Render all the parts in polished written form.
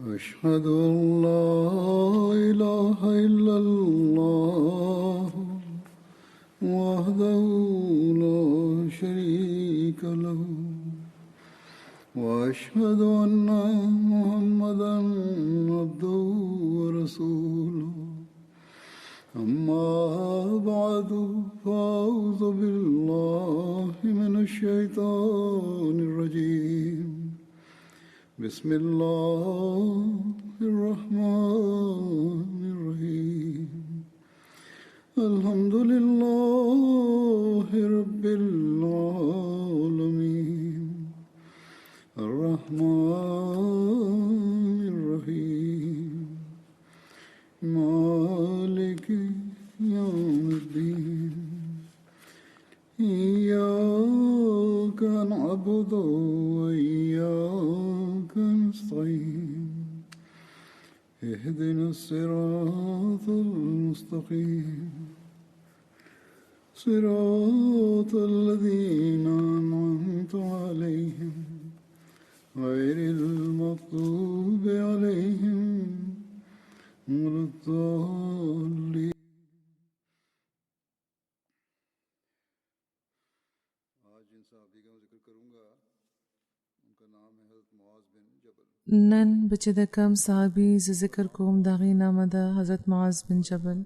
أشهد أن لا إله إلا الله وحده لا شريك له وأشهد أن محمدا عبده ورسوله أما بعد فأعوذ بالله من الشيطان الرجيم بسم الله الرحمن الرحيم الحمد لله رب العالمين الرحمن الرحيم مالك يوم الدين إياك نعبد وإياك نستعين اهدنا الصراط المستقيم صراط الذين أنعمت عليهم غير المغضوب عليهم ولا الضالين. نن بچه د کم صحابي ز ذکر کوم دغه نامه ده حضرت معاذ بن جبل.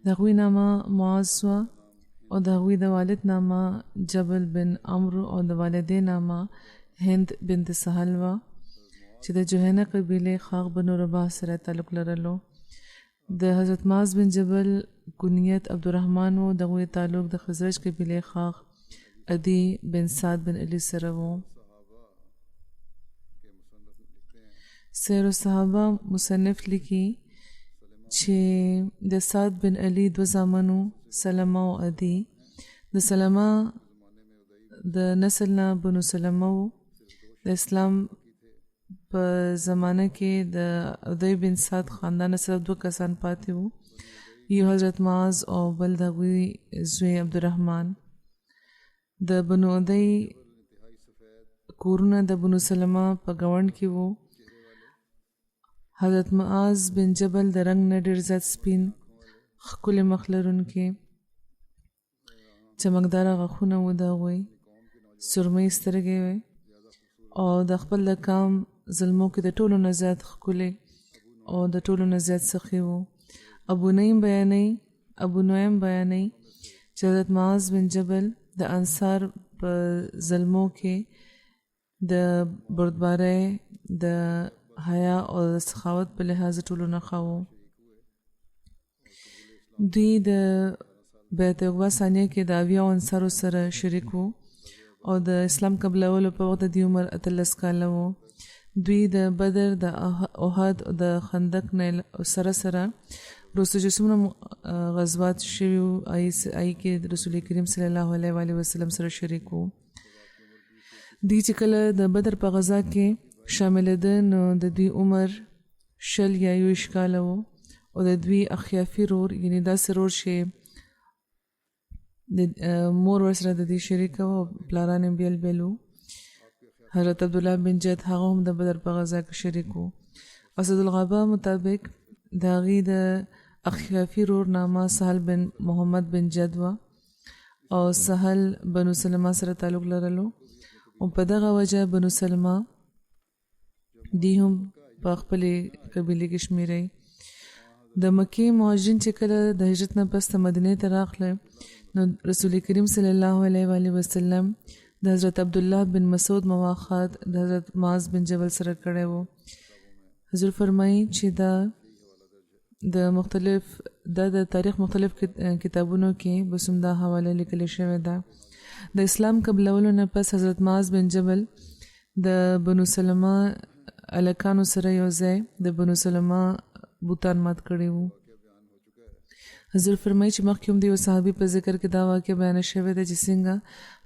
دغه نامه معاذ وا او دغه د والد نامه جبل بن عمرو او د والدې نامه هند بنت سهل وا چې د جوهنه قبیله خاغ بن رباح سره تعلق لرلو. د حضرت معاذ بن جبل کنیت عبدالرحمن و دغه تعلق د خزرج قبیله خاغ عدی بن سعد بن علی سره و. سیر الصحابه مصنف لیکي چې د سعد بن علی دو زامنو سلمه او عدی. د سلمه د نسل نه بنو سلمه و. د اسلام په زمانه کې د عدی بن سعد خاندان سره دو کسان پاتې وو، یو حضرت معاذ او بل دغوی زوی عبدالرحمن. د بنو عدی کورونه د بنو سلمه په ګاونډ کې وو. حضرت معاذ بن جبل د رنگ نه ډېر زیات سپین ښکلي مخ لرونکي چمکداره غاښونه و د هغوی، سرمې سترګې وې او د خپل د کام زلمو کې د ټولو نه زیات ښکلي او د ټولو نه زیات سخي وو. ابو نعیم بیانوي چې حضرت معاذ بن جبل د انصار په زلمو کې د بردبارۍ د حیا او سخاوت په لحاظ ټولو نه ښه وو. دوی د بیعت عقبه ثانیه کې د اویاو انصارو سره شریک وو او د اسلام قبلولو په وخت د دوی عمر 18 کاله وو. دوی د بدر د احد او د خندق نه سره وروسته چې څومره غزوات شوي وو هغې کې رسول کریم صلی الله علیه وسلم سره شریک وو. دوی چې کله د بدر په غزا کې شاملېده نو د دوی عمر 20 یا 21 کاله وو او د دوی اخیافي رور یعنې داسې رور چې د مور ورسره د دې شریکه وه او پلاران یې بیل بیل وو. حضرت عبدالله بن جد هغه هم د بدر په غزا کې شریک وو. اسد الغابه مطابق د هغې د اخیافي رور نامه سهل بن محمد بن جد وه او سهل بنو سلمه سره تعلق لرلو او په دغه وجه بنو سلمه دی هم په خپلې قبیلې کې شمیرئ. د مکې مهاجرین چې کله د هجرت نه پس مدینې ته راغله نو رسول کریم صلی الله علیه وسلم د حضرت عبدالله بن مسعود مواخات د حضرت معاذ بن جبل سره کړی وو. حضور فرمایي چې د تاریخ مختلف کتابونو کې بس دا حواله لیکل شوې ده. د اسلام قبلولو نه پس حضرت معاذ بن جبل د بنو سلمه الکانو سره یو ځای د بنو سلمه بوتان مات کړي وو. حضور فرمایي چې مخکې هم د یو صحابي په ذکر کې دا واقع بیان شوې ده چې څنګه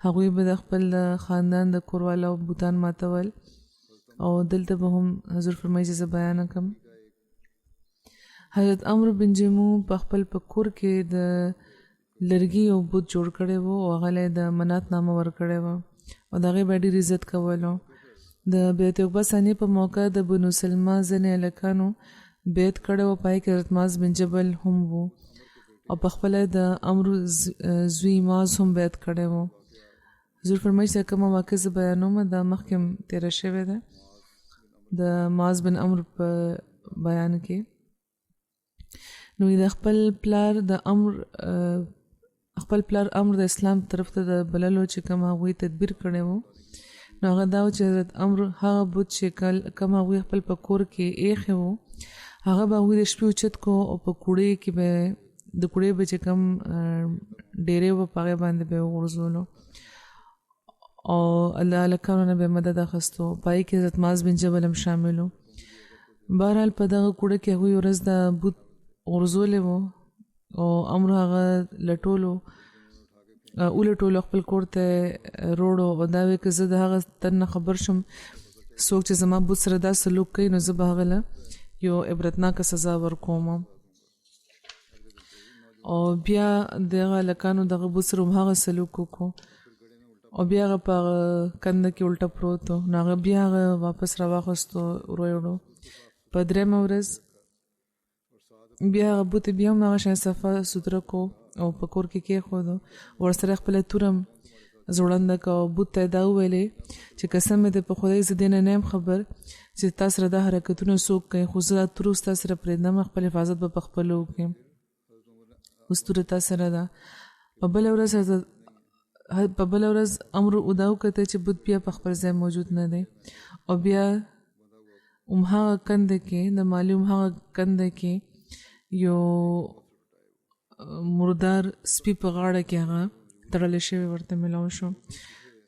هغوی به د خپل خاندان د کوروالا بوتان ماتول او دلته به هم حضور فرمایي چې زه بیان کړم. حضرت عمرو بن جمو په خپل په کور کې د لرګي او بوت جوړ کړی و او هغه له د منات نامه ورکړی و او د هغې به ډېر عزت کولو د بیعت عقبه ثانیه په موقع د بنو سلمه ځینې هلکانو بیعت کړی و، پای کې حضرت معاذ بن جبل هم و او په خپله د عمرو زوی معاذ هم بیعت کړی و. حضور فرمایي چې کومه واقع زه بیانوم دا مخکې تېره شوې ده د معاذ بن عمرو په بیان کې. نو د خپل پلار امر د اسلام طرف ته د بللو چې کوم هغوی تدبیر کړی و، نو هغه دا و چې حضرت عمرو هغه بت چې کوم هغوی خپل په کور کې ایښی و هغه به هغوی د شپې اوچت کو او په کوړې کې به د کوړې به چې کوم ډیرې و په هغې باندې به یې وغورځولو او الله هلکانو نه به یې مدد اخیستو. په هغې کې حضرت معاذ بن جبل هم شامل و. بهرحال په دغه کوړه کې هغوی ورځ د بت غورځولی و او عمرو هغه ولټولو خپل کور ته روړو او دا وی که زه د هغه تن نه خبر شم څوک چې زما بت سره دا سلوک کوي نو زه به هغه له یو عبرتناکه سزا ورکوم. او بیا دغه هلکانو دغه بت سره همهغه سلوک وکړو او بیا هغه په هغه کنده کې الټه پروت و، نو هغه بیا هغه واپس راواخیستو وروړو. په درېیمه ورځ بیا هغه بوت بیا هم هغه شان صفا سوتره کو او په کور کې کېښودو، ورسره خپله توره هم زوړنده که او بوت ته یې دا وویلې چې قسم مې دی په خدای زه دې نه یم خبر چې تا سره دا حرکتونه څوک کوي، خو زه دا توره اوس تا سره پرېږدم، خپل حفاظت به په خپلو وکړم، اوس توره تا سره ده. په بله ورځ عمرو دا وکتل چې بوت بیا په خپل ځای موجود نه دی او بیا همهغه کنده کې د مالي همهغه کنده کې یو مردار سپي په غاړه کې هغه تړلی شوی ورته میلاو شو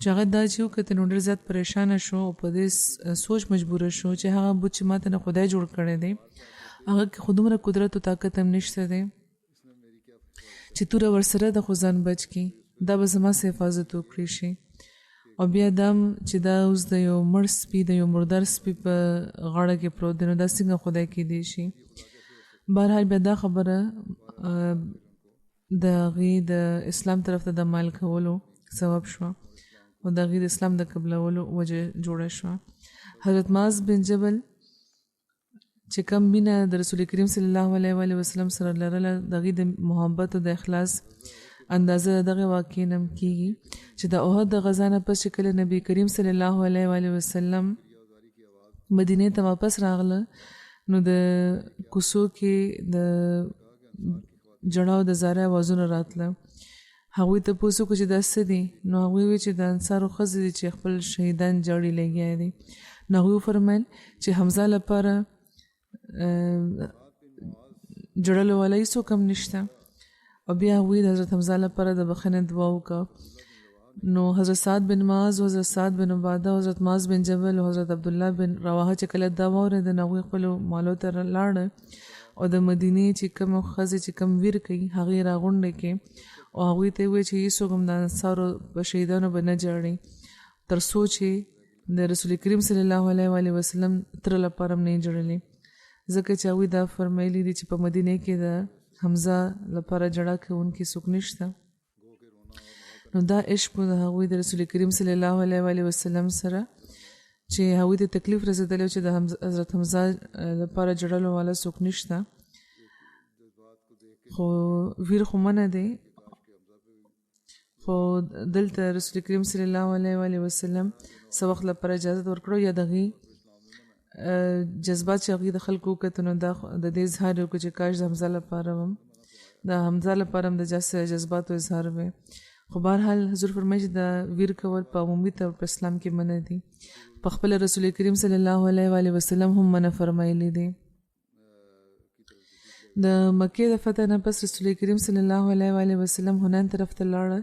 چې هغه دا چې وکتل نو ډېر زیات پریشانه شو او په دې سوچ مجبوره شو چې هغه بوت چې ماته نه خدای جوړ کړی دی هغه کې خو دومره قدرت او طاقت هم نشته دی چې توره ورسره د خو ځان بچ کړي، دا به زما څه حفاظت وکړي شي. او بیا دام چې دا اوس د یو مړ سپي د یو مردار سپي په غاړه کې پروت دی نو دا څنګه خدای کېدی شي. بهرحال بیا دا خبره د هغې د اسلام طرف ته د مایل کولو سبب شوه او د هغې د اسلام د قبلولو وجه جوړه شوه. حضرت معاذ بن جبل چې کم مینه د رسول کریم صلی الله علیه وسلم سره لرله د هغې د محبت او د اخلاص اندازه دغه واقع نم کیږي چې د احد د غزا نه پس چې کله نبی کریم صلی الله علیه وسلم مدینې ته واپس راغله نو د کوڅو کې د جړاو د زاره اوازونه راتله. هغوی ته پوښتنه وکړه چې دا څه دي؟ نو هغوی وویل چې د انصارو ښځې دي چې خپل شهیدان جاړي لګیا دي. نو هغوی وفرمیل چې حمزه لپاره جړلو والا هېڅوک هم نشته او بیا هغوی د حضرت حمزه لپاره د بخښنې دعا وکړه. نو حضرت سعد بن معاذ او حضرت سعد بن عباده او حضرت معاذ بن جبل او حضرت عبدالله بن رواحه چې کله دا واورېده نو هغوی خپلو مالو ته لاړه او د مدینې چې کوم ښځې چې کوم ویر کوي هغې راغونډې کړې او هغوی ته یې وویل چې هېڅوک هم د انصارو په شهیدانو به نه جاړي تر څو چې د رسول کریم صلی الله علیه وسلم تره لپاره هم نه یې جړلې، ځکه چې هغوی دا فرمایلي دي چې په مدینې کې د حمزه لپاره جړه کوونکي څوک نشته. نو دا عشق د هغوی د رسول کریم صلی الله علیه وسلم سره چې هغوی ته تکلیف رسېدلی چې د حضرت حمزه لپاره جړلو والا څوک نشته، خو ویر خو منه دی، خو دلته رسول کریم صلی الله علیه وسلم څه وخت لپاره اجازه ورکړو یا دغې جذبات چې هغې د خلکو وکتو نو دا د دې اظهار وکړو چې کاش د حمزه لپاره هم د جذباتو اظهار وی. خو بهرحال حضور فرمایي چې دا ویر کول په عمومي طور په اسلام کې منع دي، په خپل رسول کریم صلی الله علیه وسلم هم منع فرمایلی دي. د مکې د فتح نه پس رسول کریم صلی الله علیه وسلم هنین طرف ته لاړه.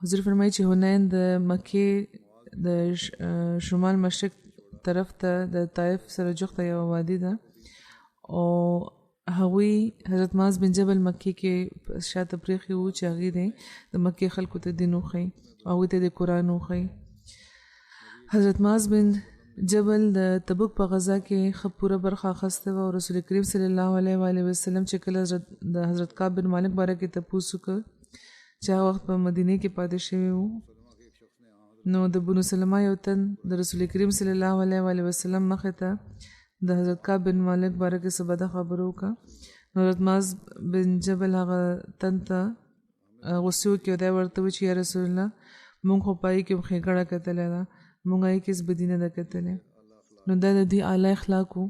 حضور فرمایي چې هنین د مکې د شمال مشرق طرف ته د طائف سره جوخته یو وادي ده او هغوی حضرت معاذ بن جبل مکې کې شاته پرېښي وو چې هغې دی د مکې خلکو ته دین وښیي او هغوی ته د قرآن وښیي. حضرت معاذ بن جبل د تبوک په غزا کې ښه پوره برخه اخیستې وه او رسول کریم صلی الله علیه وسلم چې کله د حضرت کعب بن مالک باره کې تپوس وکړ چې هغه وخت په مدینې کې پاتې شوی وو نو د بنو سلمہ یو تن د رسول کریم صلی الله علیه وسلم مخې ته د حضرت کعب بن مالک باره کې څه بده خبره وکړه. نو حضرت معاذ بن جبل هغه تن ته غوسې وکړي او دی ورته وویل چې یا رسول الله مونږ خو په هغې کې ښېګړه کتلې ده، مونږ هغې کې هېڅ بدي نه ده کتلې. نو دا د دوی اعلی اخلاق وو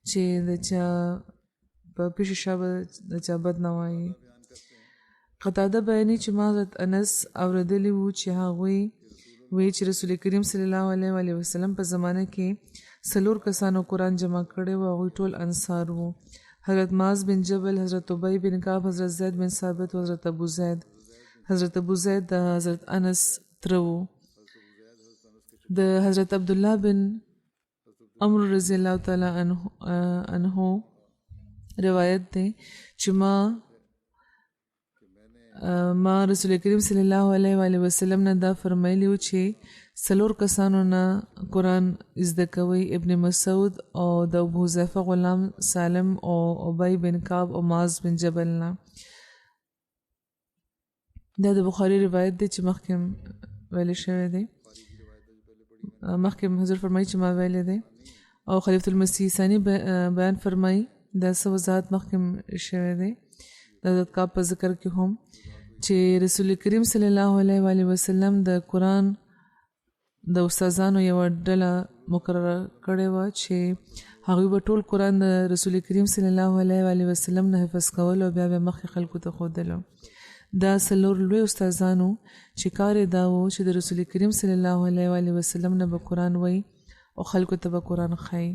چې د چا په پیش شا به د چا بد نه وایي. قتاده بیانوي چې ما حضرت انس اورېدلی وو چې هغوی وایي چې رسول کریم صلی الله علیه وسلم په زمانه کې 4 کسانو قرآن جمع کړی و، هغوی ټول انصار وو. حضرت معاذ بن جبل، حضرت ابی بن کعب، حضرت زید بن ثابت و حضرت ابو زید. حضرت ابو زید د حضرت انس تره وو. د حضرت عبدالله بن عمرو رضی الله تعالی عنه روایت دی چې ما رسول کریم صلی الله علیه وسلم نه دا فرمایلی و چې 4 کسانو نه قرآن زده کوي، ابن مسعود او د ابو حذیفه غلام سالم او ابی بن کعب او معاذ بن جبل نه. دا د بخاری روایت دی چې مخکې ویلی شوی دی، مخکې حضور فرمایي چې ما ویلی دی. او خلیفة المسیح ثانی بیان فرمایي دا څه وضاحت مخکې شوی دی د حضرت کعب په ذکر کې هم چې رسول کریم صلی الله علیه وسلم د قرآن د استادانو یو ډله مقرره کړې وه چې هغوی به ټول قرآن د رسول کریم صلی الله علیه وسلم نه حفظ کول او بیا به مخکې خلکو ته ښودلو. دا 4 لوی استادانو چې کار یې دا و چې د رسول کریم صلی الله علیه وسلم نه به قرآن وایي او خلکو ته به قرآن ښایي.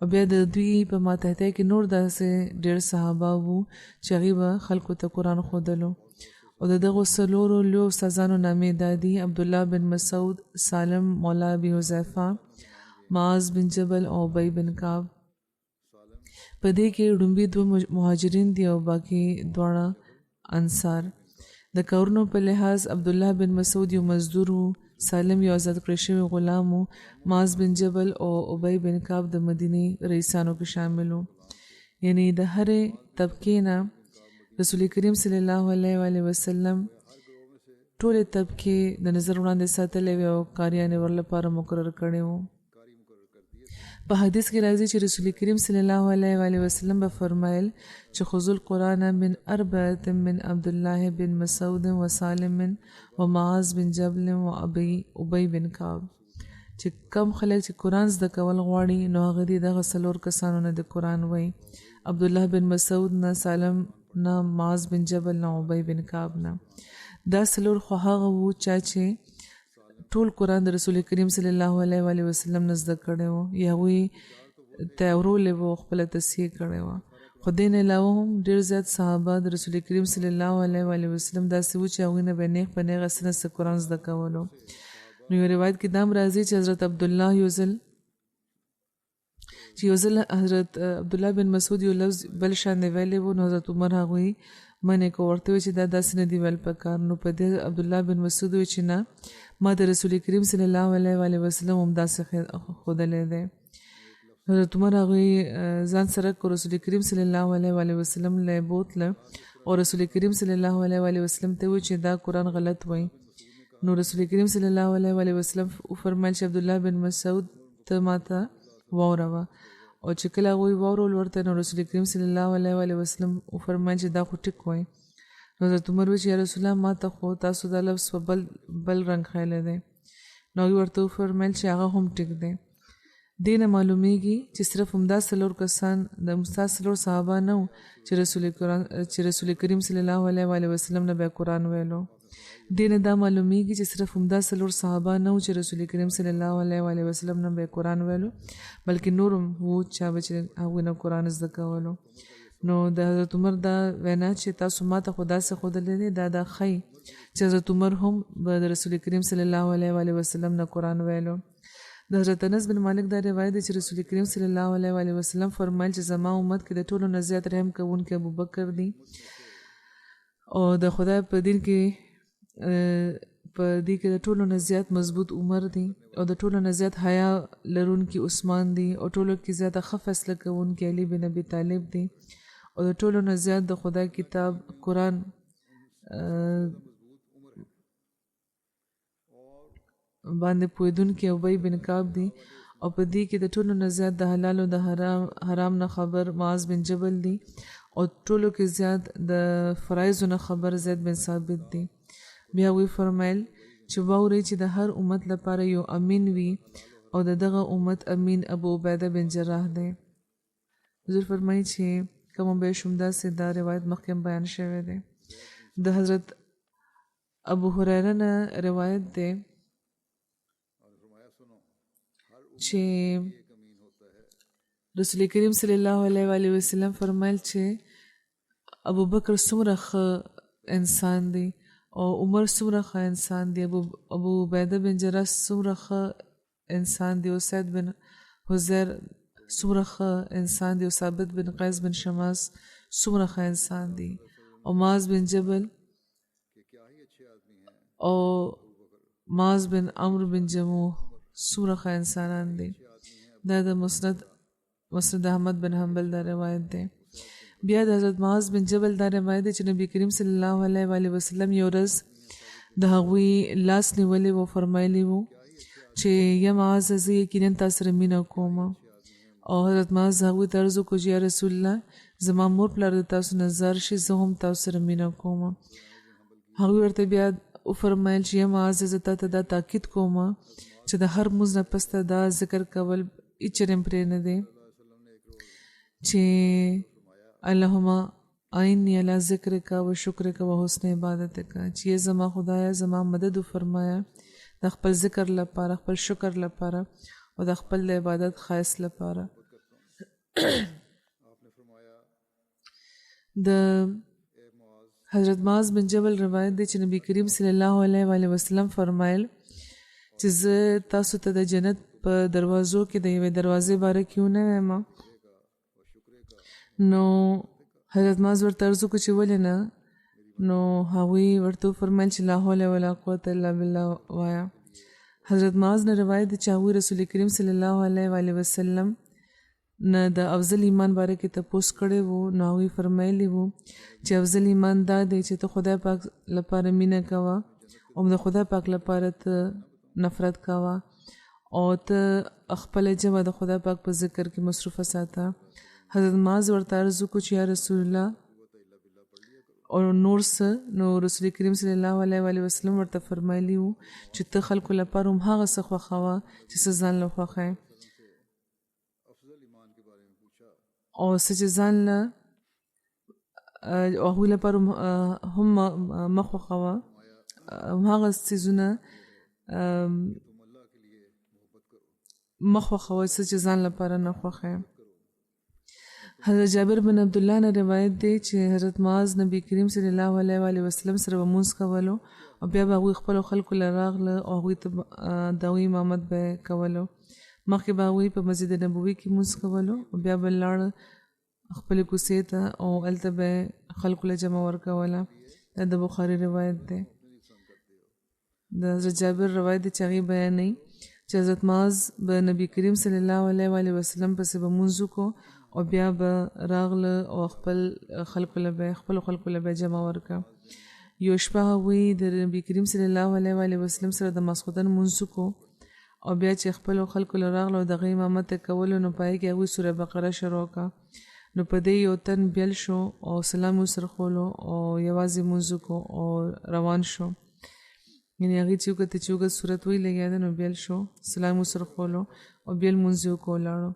او بیا د دوی په ماتحته کې نور داسې ډېر صحابه وو چې هغوی به خلکو ته قرآن ښودلو. او د دغو 4 لویو استادانو نامې دا دي: عبدالله بن مسعود، سالم مولا ابي حذیفه، معاذ بن جبل او ابی بن کعب. په دې کې ړومبي 2 مهاجرین دي او باقي 2 انصار. د کارونو په لحاظ عبدالله بن مسعود یو مزدور وو، سالم یو آزاد کړی شوی غلام وو، معاذ بن جبل او ابی بن کعب د مدینې رئیسانو کې شامل وو. یعنی د هرې طبقې نه رسول کریم صلی الله علیه وسلم ټولې طبقې د نظر وړاندې ساتلې وې او کاریانې ورلپاره مقرر کړی وو. په حدیث کې راځي چې رسول کریم صلی الله علیه وسلم به فرمایل چې خذوا القرآن من 4 من عبدالله بن مسعود و سالم و معاذ بن جبل و ابی بن کعب. چې کم خلک چې قرآن زده کول غواړي نو هغه دي دغه 4 کسانو نه د قرآن وایي: عبدالله بن مسعود نه، سالم نه، معاذ بن جبل نه، ابی بن کعب نه. دا 4 خو هغه وو چې ټول قرآن د رسول کریم صلی الله علیه وسلم نه زده کړی وو یا هغوی ته اورولې وو، خپله تصحیح کړی وه. خو دې نه علاوه هم ډېر زیات صحابه د رسول کریم صلی الله علیه وسلم داسې وو چې هغوی نه به نیغ په نیغه سنه قرآن زده کولو. نو یو روایت کې دا هم راځي چې حضرت عبدالله یو ځل حضرت عبدالله بن مسعود یو لفظ بل شان دی ویلی وو، نو حضرت عمر هغوی منې کو ورته وی چې دا داسې نه دی ویل پکار. نو په دې عبدالله بن مسعود وی چې نه، ما د رسول کریم صلی الله علیه وسلم هم داسې ښودلی دی. حضرت عمر هغوی ځان سره کو رسول کریم صلی الله علیه وسلم له بوتله او رسول کریم صلی الله علیه وسلم ته وی چې دا قرآن غلط وایي. نو رسول کریم صلی الله علیه وسلم فرمایل چې عبدالله بن مسعود ته ماته واوروه. او چې کله هغوی واورول ورته نو رسول کریم صلی الله علیه وسلم فرمایل چې دا خو ټیک وایي. نو حضرت عمر وی چې یا رسول الله ما ته خو تاسو دا لفظ په بل رنګ خیلی دی. نو هغوی ورته وفرمیل چې هغه هم ټیک دی. دې نه معلومیږي چې صرف همدا 4 کسان د همدا 4 صحابه نه وو چې رسول کریم صلی الله علیه وسلم نه به قرآن ویلو. دې نه دا معلومیږي چې صرف همدا 4 صحابه نه وو چې رسول کریم صلی الله علیه وسلم نه به قرآن ویلو، بلکې نور هم وو چا به چې هغوی نه قرآن زده کولو. نو د حضرت عمر دا وینا چې تاسو ما ته خو داسې ښودلی دی دا ښایي چې حضرت عمر هم به د رسول کریم صلی الله علیه وسلم نه قرآن ویلو. د حضرت انس بن مالک دا روایت دی چې رسول کریم صلی الله علیه وسلم فرمایل چې زما امت کې د ټولو نه زیات رحم کوونکی ابوبکر دی او د خدای په دین کې د ټولو نه زیات مضبوط عمر دی او د ټولو نه زیات حیا لرونکي عثمان دی او ټولو کې زیاته ښه فیصله کوونکی علی بن ابي طالب دی او د ټولو نه زیات د خدای کتاب قرآن باندې پوهېدونکي ابی بن کعب دي او په دې کې د ټولو نه زیات د حلال او د حرام نه خبر معاذ بن جبل دي او ټولو کې زیات د فرایض نه خبر زید بن ثابت دي. بیا وی فرمایل چې واوري چې د هر امت لپاره یو امین وي او د دغه امت امین ابو عبیده بن جراح دی. حضور فرمایي چې کوم به شومدا سي دا روایت مخکې بیان شوی دی. د حضرت ابو هريره نه روایت دی چې رسول کریم صلی الله علیه وسلم فرمایل چې ابو بکر څومره ښه انسان دی او عمر څومره ښه انسان دی، ابو عبیده بن جراح څومره ښه انسان دی، او سعد بن حزیر څومره ښه انسان دی، او ثابت بن قیس بن شماس څومره ښه انسان دی، او معاذ بن جبل او معاذ بن عمرو بن جموح څومره ښه انسانان دي. دا د مسند احمد بن حنبل دا روایت دی. بیا د حضرت معاذ بن جبل دا روایت دی چې نبی کریم صلی الله علیه وسلم یو ورځ د هغوی لاس نیولې و، فرمایلی وو چې یا معاذ زه یقینا تاسو سره مینه کوم، او حضرت معاذ هغوی ته عرض وکړو چې یا رسول الله زما مور پلار د تاسو نه زار شي، زه هم تاسو سره مینه کوم. هغوی ورته بیا وفرمایل چې یا معاذ زه تاته دا تاکید کوم چې د هر مونځ نه پس ته دا ذکر کول هیڅ چرم پرې نه دی چې اللهم اعنی علی ذکرک و شکرک و حسن عبادتک، چې زما خدایا زما مدد فرمایا د خپل ذکر لپاره، خپل شکر لپاره او د خپل عبادت خاص لپاره. د حضرت معاذ بن جبل روایت دی چې نبی کریم صلی الله علیه وسلم فرمایل چې زه تاسو ته د جنت په دروازو کې د یوې دروازې باره کې ونه وایم. نو حضرت معاذ ورته عرض وکړو چې ولې نه؟ نو هغوی ورته وفرمایل چې لا حول ولا قوة الا بالله وایا. حضرت معاذ نه روایت دی چې هغوی رسول کریم صلی الله علیه وسلم نه د افضل ایمان باره کې تپوس کړی وو. نو هغوی فرمایلی وو چې افضل ایمان دا دی چې ته خدای پاک لپاره مینه کوه او د خدای پاک لپاره ته نفرت کوه او ته خپل جبه د خدای پاک په ذکر کې مصروفه ساته. حضرت معاذ ورته عرض وکړو چې یا رسول الله او نور څه؟ نو رسول کریم صلی الله علیه وسلم ورته فرمایلی وو چې ته خلکو لپاره هم هغه څه خوښوه چې څه ځان له خوښوې، او څه چې ځان له هغوی لپاره هم مه خوښوه، هغه څیزونه مه خوښوه څه چې ځان لپاره نه خوښوې. حضرت جابر بن عبدالله نه روایت دی چې حضرت معاذ نبی کریم صلی الله علیه وسلم سره به مونځ کولو او بیا به هغوی خپلو خلکو له راغله او هغوی ته د هغوی امامت به یې کولو. مخکې به هغوی په مسجد نبوي کې مونځ کولو او بیا به لاړه خپلې کوڅې ته او هلته به خلکو له جمع ورکوله. دا د بخاري روایت دی. د حضرت جابر روایت دی چې هغې بیانوي چې حضرت معاذ به نبی کریم صلی الله علیه وسلم پسې به مونځ وکړو او بیا به راغله او خپلو خلکو له به جمع ورکړه. یو شپه هغوی د نبی کریم صلی الله علیه وسلم سره د ماسخوتن مونځ وکړو او بیا چې خپلو خلکو له راغله او د هغې امامت یې کولو، نو په هغې کې هغوی سوره بقره شروع کړه. نو په دې یو تن بیل شو او سلام یې ورسره خولو او یوازې مونځ وکړو او روان شو. یعنې هغې چې وکتل چې اوږد صورت وی لګیا دی، نو بیل شو، سلام یې ورسره خولو او بیل مونځ یې وکړو ولاړو.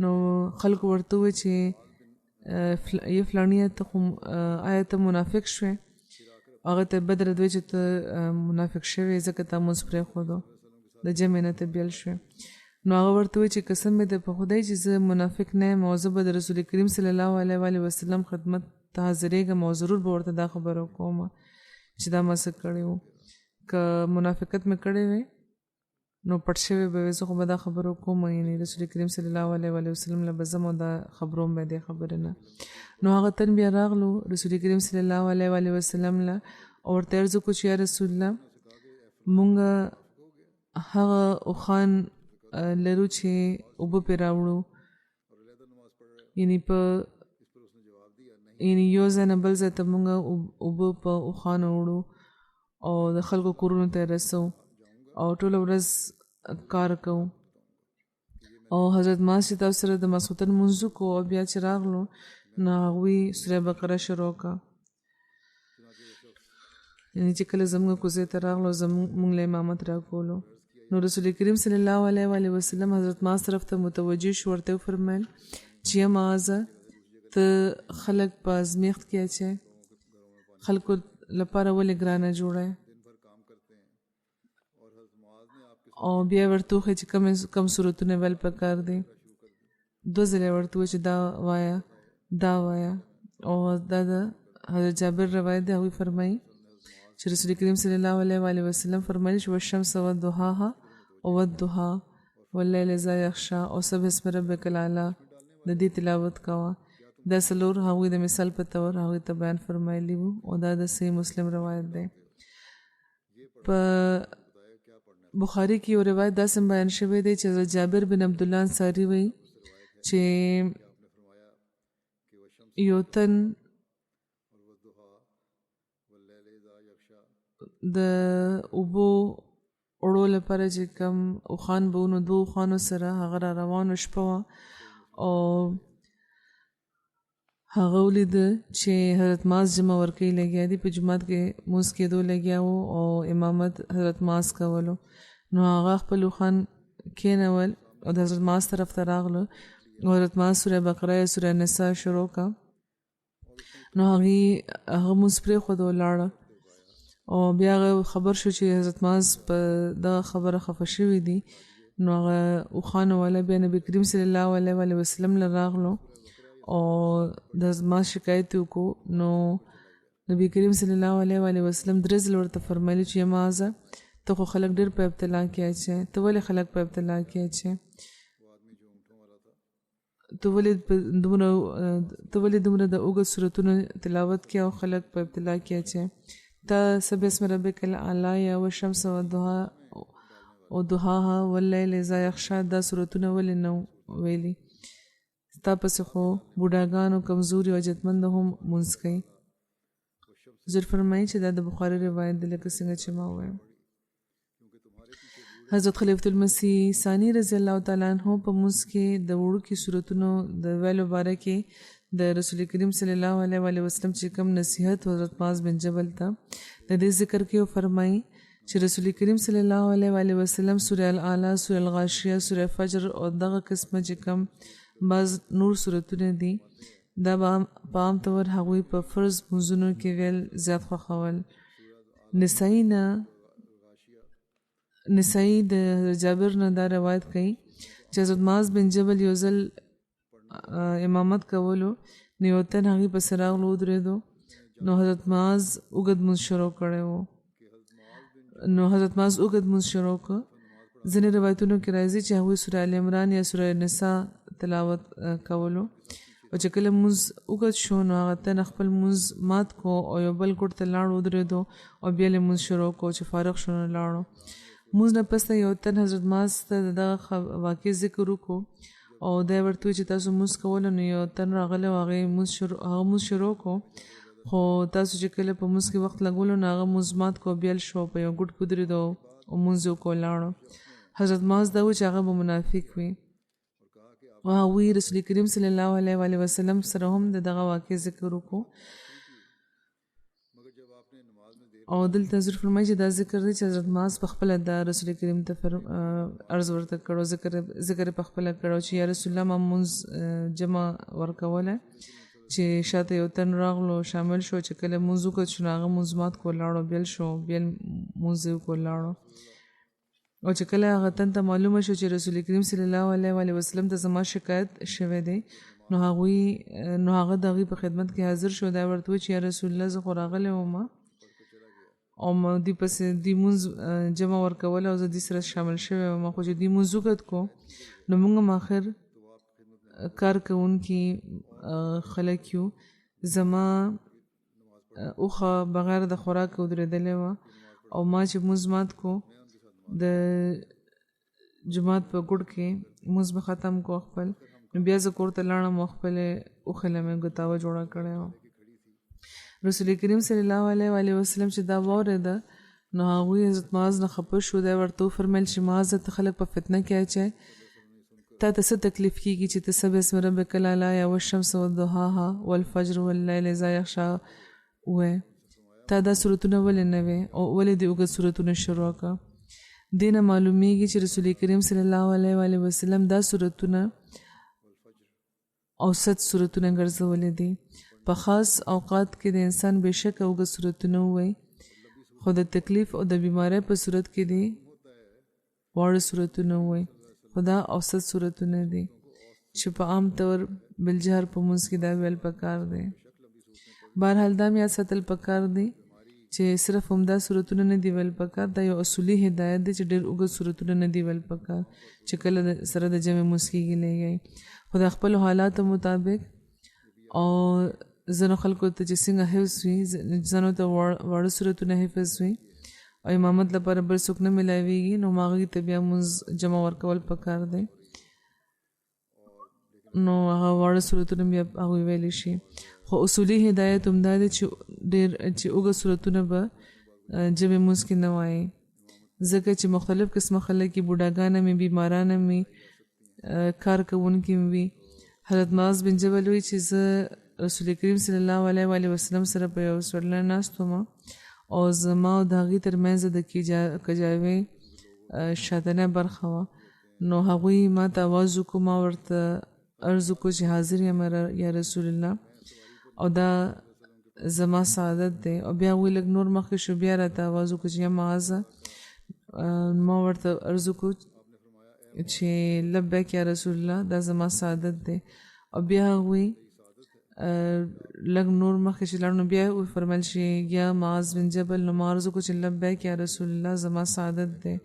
نو خلکو ورته وویل چې یا فلانیه ته خو آیا ته منافق شوې؟ هغه ته بد رد وی چې ته منافق شوې ځکه تا مونځ پرېښودو، د جمع نه ته بیل شوې. نو هغه ورته وویل چې قسم مې دی په خدای چې زه منافق نه یم او زه به د رسول کریم صلی الله علیه وسلم خدمت ته حاضرېږم او ضرور به ورته دا خبره وکوم چې دا ما څه کړی وو. که منافقت مې کړی وی نو پټ شوی به وي، زه خو به دا خبره وکوم، یعنې رسول کریم صلی الله علیه وسلم له به ځم او دا خبروم به دې خبرې نه. نو هغه تن بیا راغلو رسول کریم صلی الله علیه وسلم له او ورته عرض وکړو چې یا رسول الله مونږ هغه اوښان لرو چې اوبه پرې راوړو، یعنې یو ځای نه بل ځای ته مونږ اوبه په اوښانو وړو او د خلکو کورونو ته یې رسو. او ټول ورځ کار کوو. او حضرت معاذ چې تاسو سره د ماسخوتن منځو کو او بیا چې راغلو نو هغوی سوره بقره شروع کړه. یعنی چې کله زموږ کوزې ته راغلو زموږ له امامت راکولو نو رسول کریم صلی الله علیه و وسلم حضرت معاذ طرف ته متوجه شو، ورته فرمایل چې معاذ ته خلق په ازمیخت کې اچي، خلکو لپاره ولې ګرانه جوړه. او بیا ورته چې کم صورتونه ول پکار دي، دو ځله ورته چې دا وایا. او دا د حضرت جابر روایت دی، هغوی فرمایي چې رسول کریم صلی الله علیه و وسلم فرمایي چې والشمس والضحاها والضحا واللیل اذا یغشا او سبح اسم ربک الاعلی د دې تلاوت کوه. دا څلور هغوی د مثال په تور هغوی ته بیان فرمایلی وو او دا د صحیح مسلم روایت دی. په بخاری کې یو روایت داسې بیان شوی دی چې حضرت جابر بن عبدالله انصاري وایي چې یو تن د اوبو وړو لپاره چې کم اوښان به نو دو اوښانو سره هغه را روانو شپه وه او هغه ولیده چې حضرت معاذ جمع ورکوي لګیا دي، په جومات کې مونځ کېدو لګیا وو او امامت حضرت معاذ کولو. نو هغه خپل اوښان کېنول او د حضرت معاذ طرف ته راغلو او حضرت معاذ سوره بقره یا سوره نساء شروع کړه. نو هغه مونځ پرېښود او ولاړه او بیا هغه خبر شو چې حضرت معاذ په دغه خبره خفه شوي دي. نو هغه اوښانو والا بیا نبي کریم صلی الله علیه و وسلم له راغلو او د معاذ شکایت وکړو. نو نبی کریم صلی الله علیه و وسلم درې ځله ورته فرمایلي چې معاذ ته خو خلک ډېر په ابتلا کې اچې، ته ولې خلک په ابتلا کې اچې، ته ولې دومره د اوږد سورتونو تلاوت کې او خلک په ابتلا کې اچې، ته سبح اسم ربک الاعلی یا والشمس والضحاها واللیل اذا یغشا دا سورتونه ولې نه ویلي، ستا پسې خو بوډاګان او کمزوري او عجتمند هم مونځ کوي. حضور فرمایي چې دا د بخاري روایت دی لکه څنګه چې ما ووایم. حضرت خلیفة المسیح ثانی رضی الله تعالی عنہ په مونځ کې د وړوکي سورتونو د ویلو باره کې د رسول کریم صلی الله علیه و وسلم چې کوم نصیحت حضرت معاذ بن جبل ته د دې ذکر کې فرمایي چې رسول کریم صلی الله علیه و وسلم سوره الاعلی، سوره الغاشیه، سوره فجر او دغه قسمه چې کوم بعض نور سورتونه دي دا په عام طور هغوی په فرض مونځونو کې ویل زیات خوښول. نسائی د جابر نه دا روایت کوي چې حضرت معاذ بن جبل یو ځل امامت کولو نو یو تن هغې پسې راغلو ودرېدو نو حضرت معاذ اوږد مونځ شروع کړی و. نو حضرت معاذ اوږد مونځ شروع کړ. ځینې روایتونو کې راځي چې هغوی سوره ال عمران یا سوره نساء تلاوت کولو او چې کله مونځ اوږد شو نو هغه تن خپل مونځ مات کو او یو بل ګوټ ته لاړ ودرېدو او بیا یې مونځ شروع کو چې فارغ شو نو لاړو. مونځ نه پس یو تن حضرت معاذ ته دغه واقع ذکر وکړو او دا ورته چې تاسو مونځ کولو نو یو تن راغلی او هغه مونځ شروع کو خو تاسو چې کله په مونځ کې وخت لګولو نو هغه مونځ مات کو بیل شو په یو ګوټ کې ودرېدو او مونځ یې وکړو لاړو. حضرت معاذ دا و چې هغه به منافق وي او هغوی رسول کریم صلی الله علیه و وسلم سره هم دغه واقع ذکر وکړو. او دلته حضور فرمایي چې دا ذکر دی چې حضرت معاذ په خپله دا رسول کریم ته عرض ورته کړو، ذکر په خپله کړو چې یا رسول الله ما مونځ جمع ورکولی چې شاته یو تن راغلو شامل شو چې کله مونځ وکړ شو هغه مونځ مات کو لاړو بیل شو بیل مونځ یې وکړو لاړو. او چې کله هغه تن ته معلومه شو چې رسول کریم صلی الله علیه و وسلم ته زما شکایت شوی دی نو هغه د هغوی په خدمت کې حاضر شو. دا ورته و چې یا رسول الله زه خو راغلی وم او دوی پسې دوی مونځ جمع ورکوله او زه دوی سره شامل شوی وم خو چې دوی مونځ وکړ کو نو موږ هم آخر کار کوونکي خلک یو. زما اوښه بغیر د خوراک ودرېدلې وه او ما چې مونځ مات کو د جماعت په ګوډ کې مونځ مې ختم کو خپل نو بیا زه کور ته لاړم او خپلې اوښې له مې ګوتاوه جوړه کړې وه. رسول کریم صلی الله علیه و وسلم چې دا واورېده نو هغوی حضرت معاذ نه خفه شو. دی ورته وفرمیل چې معاذ ته خلک په فتنه کې اچوي، تا ته څه تکلیف کېږي چې ته سبح اسم ربک الاعلی یا والشمس والضحاها والفجر واللیل اذا یغشی ووایې. تا دا صورتونه ولې نه وې او ولې دې اوږد صورتونه شروع کړه؟ دې نه معلومیږي چې رسول کریم صلی الله علیه وسلم دا صورتونه اوسط صورتونه ګرځولي دي. په خاص اوقات کې د انسان بېشکه اوږد صورتونه ووایي، خو د تکلیف او د بیمارۍ په صورت کې دي واړه صورتونه ووایي. خو دا اوسط صورتونه دي چې په عام طور بالجهر په منځ کې دا ویل پکار دی. بهرحال دا یاد ساتل پکار دی چې صرف همدا صورتونه نه دی ویل پکار، دا یو اصولي هدایت دی چې ډېر اوږد صورتونه نه دی ویل پکار چې کله سره د جمع منځ کېږي لګي. خو د خپلو حالاتو مطابق او ځینو خلکو ته چې څنګه حفظ وي، ځینو ته واړه صورتونه حفظ وي او امامت لپاره بل څوک نه میلاویږي، نو هغوی ته بیا مونځ جمع ورکول پکار دی. نو هغه واړه صورتونه بیا هغوی ویلی شي. خو اصولي هدایت همدا دی چې ډېر چې اوږد صورتونه به جمع مونځ کې نه وایي، ځکه چې مختلف قسمه خلک یې بوډاګان هم وي، بیماران هم وي، کار کوونکي هم وي. حضرت معاذ بن جبل وایي چې زه رسول کریم صلی الله علیه وسلم سره په یو سورلۍ ناست وم او زما او د هغې تر منځ د کجاوې شاتنه برخه وه. نو هغوی ما ته اواز وکړو، ما ورته عرض وکړو چې حاضر یم یا رسول الله، او دا زما سعادت دی. او بیا هغوی لږ نور مخکې شو، بیا راته اواز وکړو چې یا معاذه. ما ورته عرض وکړو چې لبیک یا رسول الله، دا زما سعادت دی. او بیا هغوی لږ نور مخکې چې لاړو، نو بیا وفرمیل چې یا معاذ بن جبل، نو ما عرض وکړو چې لبیک یا رسول الله، زما سعادت دی.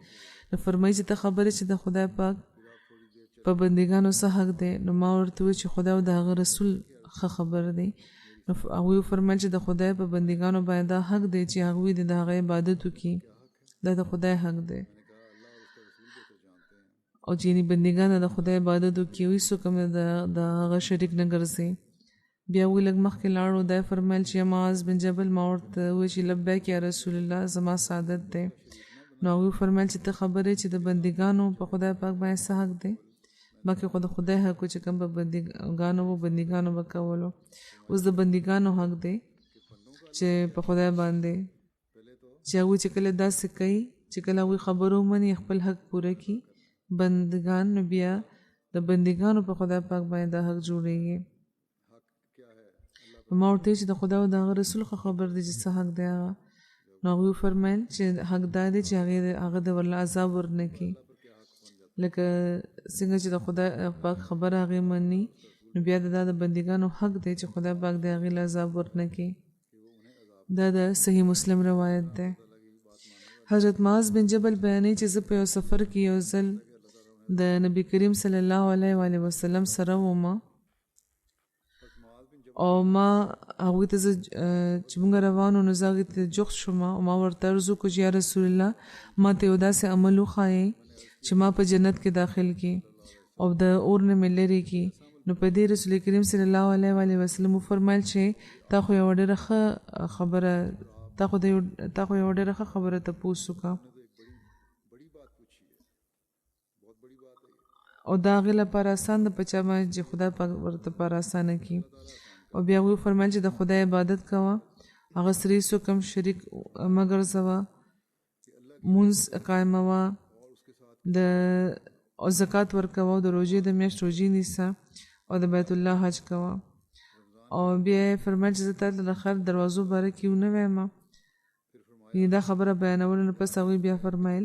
نو فرمایي چې ته خبرې چې د خدای پاک په بندګانو څه حق دی؟ نو ما ورته وویل چې خدای او د هغه رسول ښه خبر دی. نو هغوی وفرمیل چې د خدای په بندګانو باندې دا حق دی چې هغوی د هغه عبادت وکړي، دا د خدای حق دی. او چې یعنې بندګان د خدای عبادت وکړي، هېڅوک هم د هغه شریک نه ګرځي. بیا هغوی لږ مخکې لاړو، دا فرمیل چې معاذ بن جبل، ما ورته وویل چې لبیک یا رسول الله، زما سعادت دی. نو هغوی فرمیل چې ته خبرې چې د بندګانو په خدای پاک باندې څه حق دی؟ باقي خو د خدای حق چې کوم په بندګانو به کولو. اوس د بندګانو حق دی چې په خدای باندې چې هغوی چې کله داسې کوي چې کله هغوی خبرو ومني خپل حق پوره کړي بندګان، نو بیا د بندګانو په خدای پاک باندې دا حق جوړېږي. ما ورته چې د خدا او د هغه رسول خبر دی چې څه حق دی هغه. نو هغوی وفرمیل چې حق دا دی چې هغه د ورله عذاب ورنه کړي، لکه څنګه چې د خدای پاک خبره هغې مني، نو بیا د بندګانو حق دی چې خدای پاک د هغې له عذاب ورنه کړي. دا د صحیح مسلم روایت دی. حضرت معاذ بن جبل بیانوي چې زه په یو سفر کې یو ځل د نبی کریم صلی الله علیه وسلم سره وم، او ما هغوی ته چې موږ روان وو، نو زه هغې ته جوخت شوم او ما ورته عرض وکړو چې یا رسول الله، ما ته یو داسې عمل وښایئ چې ما په جنت کې داخل کړي او د اور نه مې لرې کړي. نو په دې رسول کریم صلی الله علیه وسلم وفرمیل چې تا خو یوه ډېره ښه خبره تپوس وکړه، او د هغې لپاره اسان ده په چا باندې چې خدای پاک ورته لپاره اسانه کړي. او بیا هغوی وفرمیل چې د خدای عبادت کوه، هغه سره هېڅوک هم شریک مه ګرځوه، مونځ قایموه، او زکات ورکوه، او د روژې د میاشت روژې نیسه، او د بیت الله حج کوه. او بیا یې فرمیل چې زه تا ته د خیر دروازو باره کې ونه وایم. دا خبره بیانولو نه پس هغوی بیا فرمیل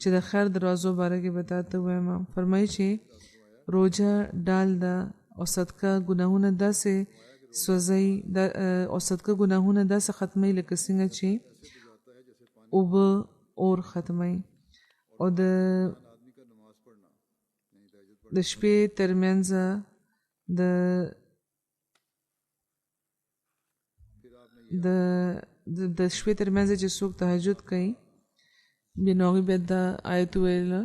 چې د خیر دروازو باره کې به تا ته ووایم. فرمایي چې روژه ډال ده او صدقه ګناهونه داسې سوځوي، او صدقه ګناهونه داسې ختموي لکه څنګه چې اوبه اور ختموي. او د شپې ترمنځ د شپې ترمنځ چې څوک تهجد کوي، بیا نو هغوی بیا دا آیت وویله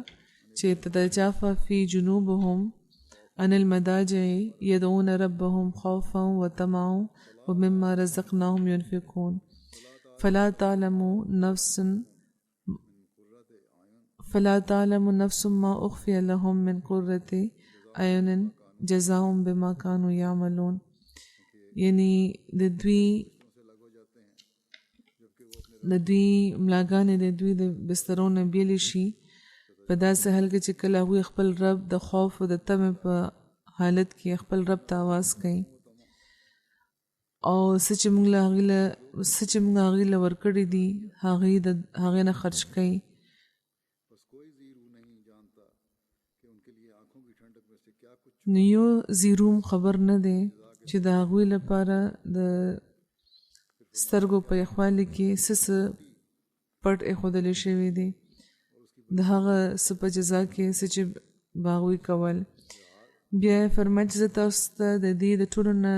چې تتجافى في جنوبهم عن المضاجع يدعون ربهم خوفا وطمعا ومما رزقناهم ينفقون فلا تعلم نفس فلا تعلم نفس ما اخفي لهم من قرة اعین جزاهم بما كانوا يعملون. یعنی د دوی ملاګانې د دوی د بسترونو بیلې شي په داسې حال کې چې کله هغوی خپل رب د خوف او د تمې په حالت کې خپل رب ته آواز کوي او څه چې موږ هغې له ورکړي دي هغې نه خرج کوي. نو یو زیروم خبر نه دی چې د هغوی لپاره د سترګو په یخوالي کې څه پټ ایښودلی شوي دي د هغه څه په جزا کې څه چې به هغوی کول. بیا یې فرمایي چې زه تاسو ته د دې د ټولو نه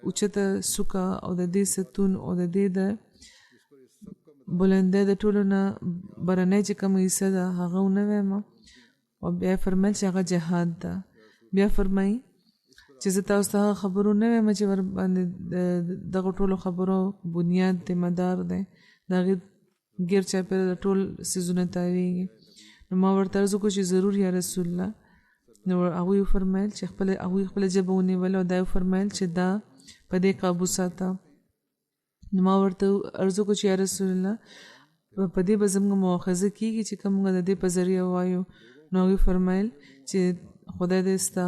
اوچته څوکه او د دې ستون او د دې د بلندۍ د ټولو نه برنۍ چې کومه حصه ده هغه ونه وایم. او بیا یې فرمایل چې هغه جهاد ده. بیا فرمایي چې زه تاسو ته هغه خبرو نه وایم چې ور باندې دغه ټولو خبرو بنیاد دی مدار دی د هغې ګیر چاپېره د ټول څیزونه تاویږي. نو ما ورته عرض وکړو چې ضرور یا رسول الله. نو هغوی وفرمایل چې هغوی خپله ژبه ونیوله او دا یې وفرمایل چې دا په دې قابو ساته. نو ما ورته عرض وکړو چې یا رسول الله په دې به زموږ مؤاخذه کېږي چې که موږ د دې په ذریعه ووایو. نو هغوی فرمایل چې خدای دې ستا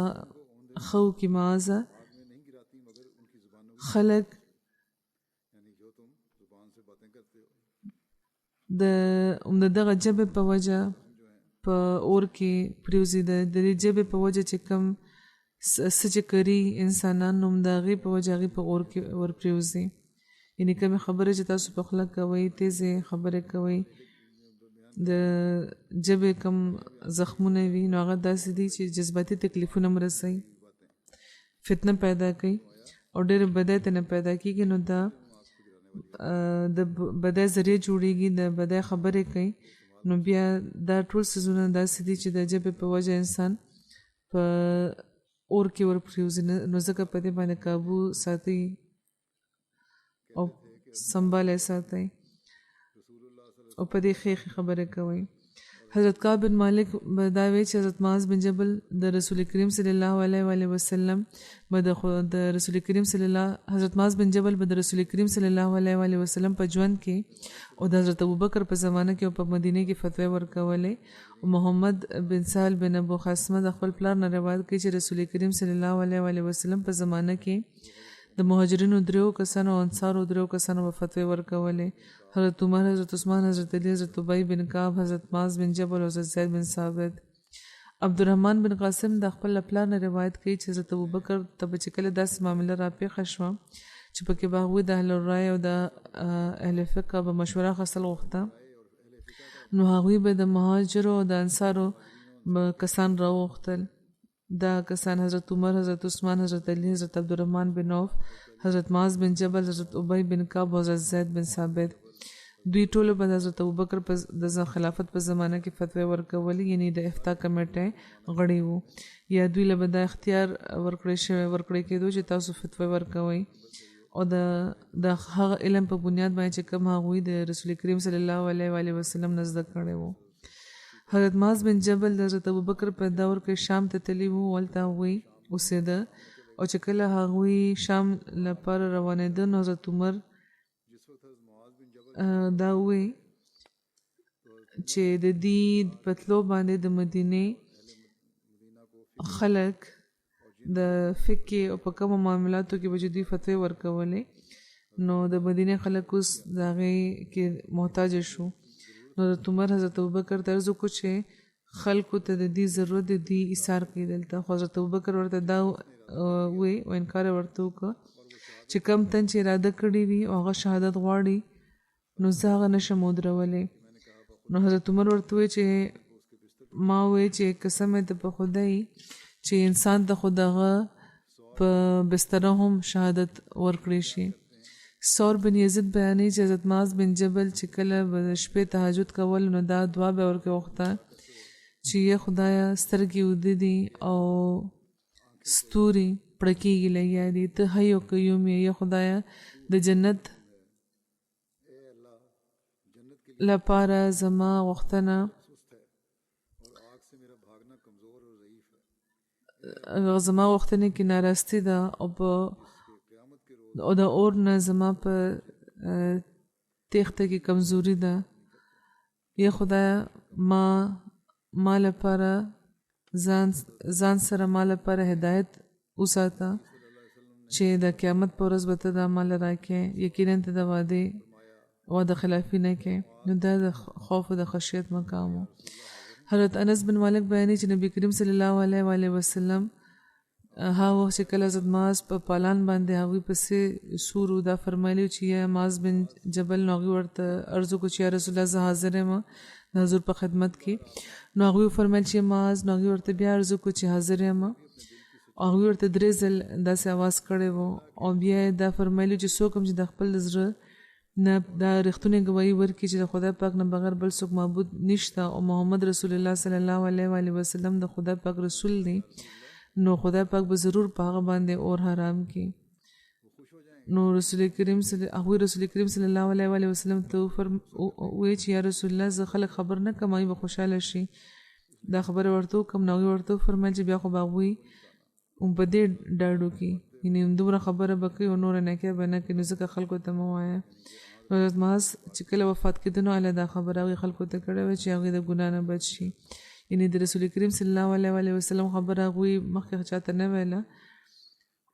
ښه وکړي معاذه خلک د دغه ژبې په وجه په اور کې پریوزي د دې ژبې په وجه چې کوم څه چې کوي انسانان نو د هغې په وجه هغې په اور کې ور پریوزي. یعنې کومې خبرې چې تاسو په خوله کوئ تیزې خبرې کوئ د ژبې کم زخمونه وي نو هغه داسې دي چې جذباتي تکلیفونه هم رسوي فتنه پیدا کوي او ډېرې بدۍ ته نه پیدا کېږي. نو دا د بدۍ ذریعه جوړېږي د بدۍ خبرې کوي. نو بیا دا ټول څیزونه داسې دي چې د ژبې په وجه انسان په اور کې ور پرېوځي. نو ځکه په دې باندې قابو ساتي او سنبالی ساتي او په دې ښې خبرې کوي. حضرت کعب بن مالک به دا وایي چې حضرت معاذ بن جبل د رسول کریم صلی الله علیه وسلم حضرت معاذ بن جبل به د رسول کریم صلی الله علیه وسلم په ژوند کې او د حضرت ابوبکر په زمانه کې او په مدینه کې فتوی ورکولې. او محمد بن سهل بن ابو خاصمه د خپل پلار نه روایت کوي چې رسول کریم صلی الله علیه وسلم په زمانه کې د مهاجرینو 3 کسانو او انصارو 3 کسانو په فتوی ورکولې. حضرت عمر، حضرت عثمان، حضرت علی، حضرت ابی بن کعب، حضرت معاذ بن جبل او حضرت زید بن ثابت. عبدالرحمن بن قاسم د خپل پلار نه روایت کوي چې حضرت ابوبکر ته چې کله داسې معامله راپېښه شوه چې پکې به هغوی د اهل الرای او د اهل فقه به مشوره اخیستل غوښته نو هغوی به د مهاجرو او د انصارو کسان راوغوښتل. دا کسان حضرت عمر، حضرت عثمان، حضرت علی، حضرت عبدالرحمن بن عوف، حضرت معاذ بن جبل، حضرت ابی بن کعب او حضرت زید بن ثابت. دوی ټولو به حضرت ابوبکر د خلافت په زمانه کې فتوی ورکولې یعنی د افتاء کمیټې غړي وو یا دوی له به دا اختیار ورکړی کېدو چې تاسو فتوی ورکوئ او د هغه علم په بنیاد باندې چې کوم هغوی د رسول کریم صلی الله علیه وسلم نه زده کړی وو. حضرت معاذ بن جبل د حضرت ابوبکر په دور کې شام ته تللی وو هلته هغوی اوسېده او چې کله هغوی شام لپاره روانېده نو حضرت عمر دا وی چې د دې پتلو باندې د مدینه خلک د فقه او په کومو معاملاتو کې به دوی فتوی ورکولې نو د مدینه خلک اوس د هغې کې محتاج شو. نو حضرت عمر حضرت ابوبکر ته عرض وکړو چې خلکو ته د دې ضرورت د دې ایثار کوي دلته. خو حضرت ابوبکر ورته دا وی او انکار ورته وکړه چې کم تن چې اراده کړې وي او هغه شهادت غواړي نو زه هغه نشم ودرولی. نو حضرت عمر ورته وی چې ما وی چې قسم دې په خدای چې انسان ته خو دغه په بستره هم شهادت ورکړی شي. ثور بن یزید بیانوي چې حضرت معاذ بن جبل چې کله به د شپې تهجد کول نو دا دعا به ورکې وغوښته چې یا خدایه سترګې اوده دي او ستوري پړکېږي لګیا دي ته حی او قیوم یې یا خدایه د جنت لپاره زما غوښتنه زما وختنه کې ناراستی ده او د اور نه زما په تیخته کې کمزوري ده. یا خدای ما لپاره ځان سره ما لپاره هدایت وساته چې د قیامت په ورځ به ته دا مال راکې، یقینا ته د وعده خلافي نه کې. نو دا د خوف او د خشیت مقام و. حضرت انس بن مالک بیانوي چې نبی کریم صلی الله علیه وسلم هغه چې کله حضرت معاذ په پالان باندې هغوی پسې سورو دا فرمایلی چې یا معاذ بن جبل نو هغوی ورته عرض وکړو چې یا رسول الله زه حاضر یم د حضور په خدمت کې. نو هغوی وفرمیل چې معاذ، نو هغوی ورته بیا عرض وکړو چې حاضر یم. هغوی ورته 3 ځل داسې اواز کړی و او بیا دا فرمایلی چې څوک هم چې د خپل زړه نه دا رښتونې ګواهي ورکړي چې د خدای پاک نه بغیر بل څوک معبود نشته او محمد رسول الله صلی الله علیه وسلم د خدای پاک رسول دی، نو خدای پاک به ضرور په هغه باندې اور حرام کړي. نو رسول کریم صلی الله علیه وسلم ته وویل چې یا رسول الله زه خلک خبر نه کم به خوشحاله شي. دا خبره ورته وکړم. نو هغوی ورته وفرمیل چې بیا خو به هغوی په دې ډاډ وکړي، یعنې دومره خبره به کوي او نوره نکیه به نه کوي، نو ځکه خلکو ته مه وایه. نو حضرت معاذ چې کله وفات کېده نو الله دا خبره هغوی خلکو ته کړې وه چې هغوی د ګناه نه بچ شي. یعنې د رسول کریم صلی الله علیه وسلم خبره هغوی مخکې چاته نه ویله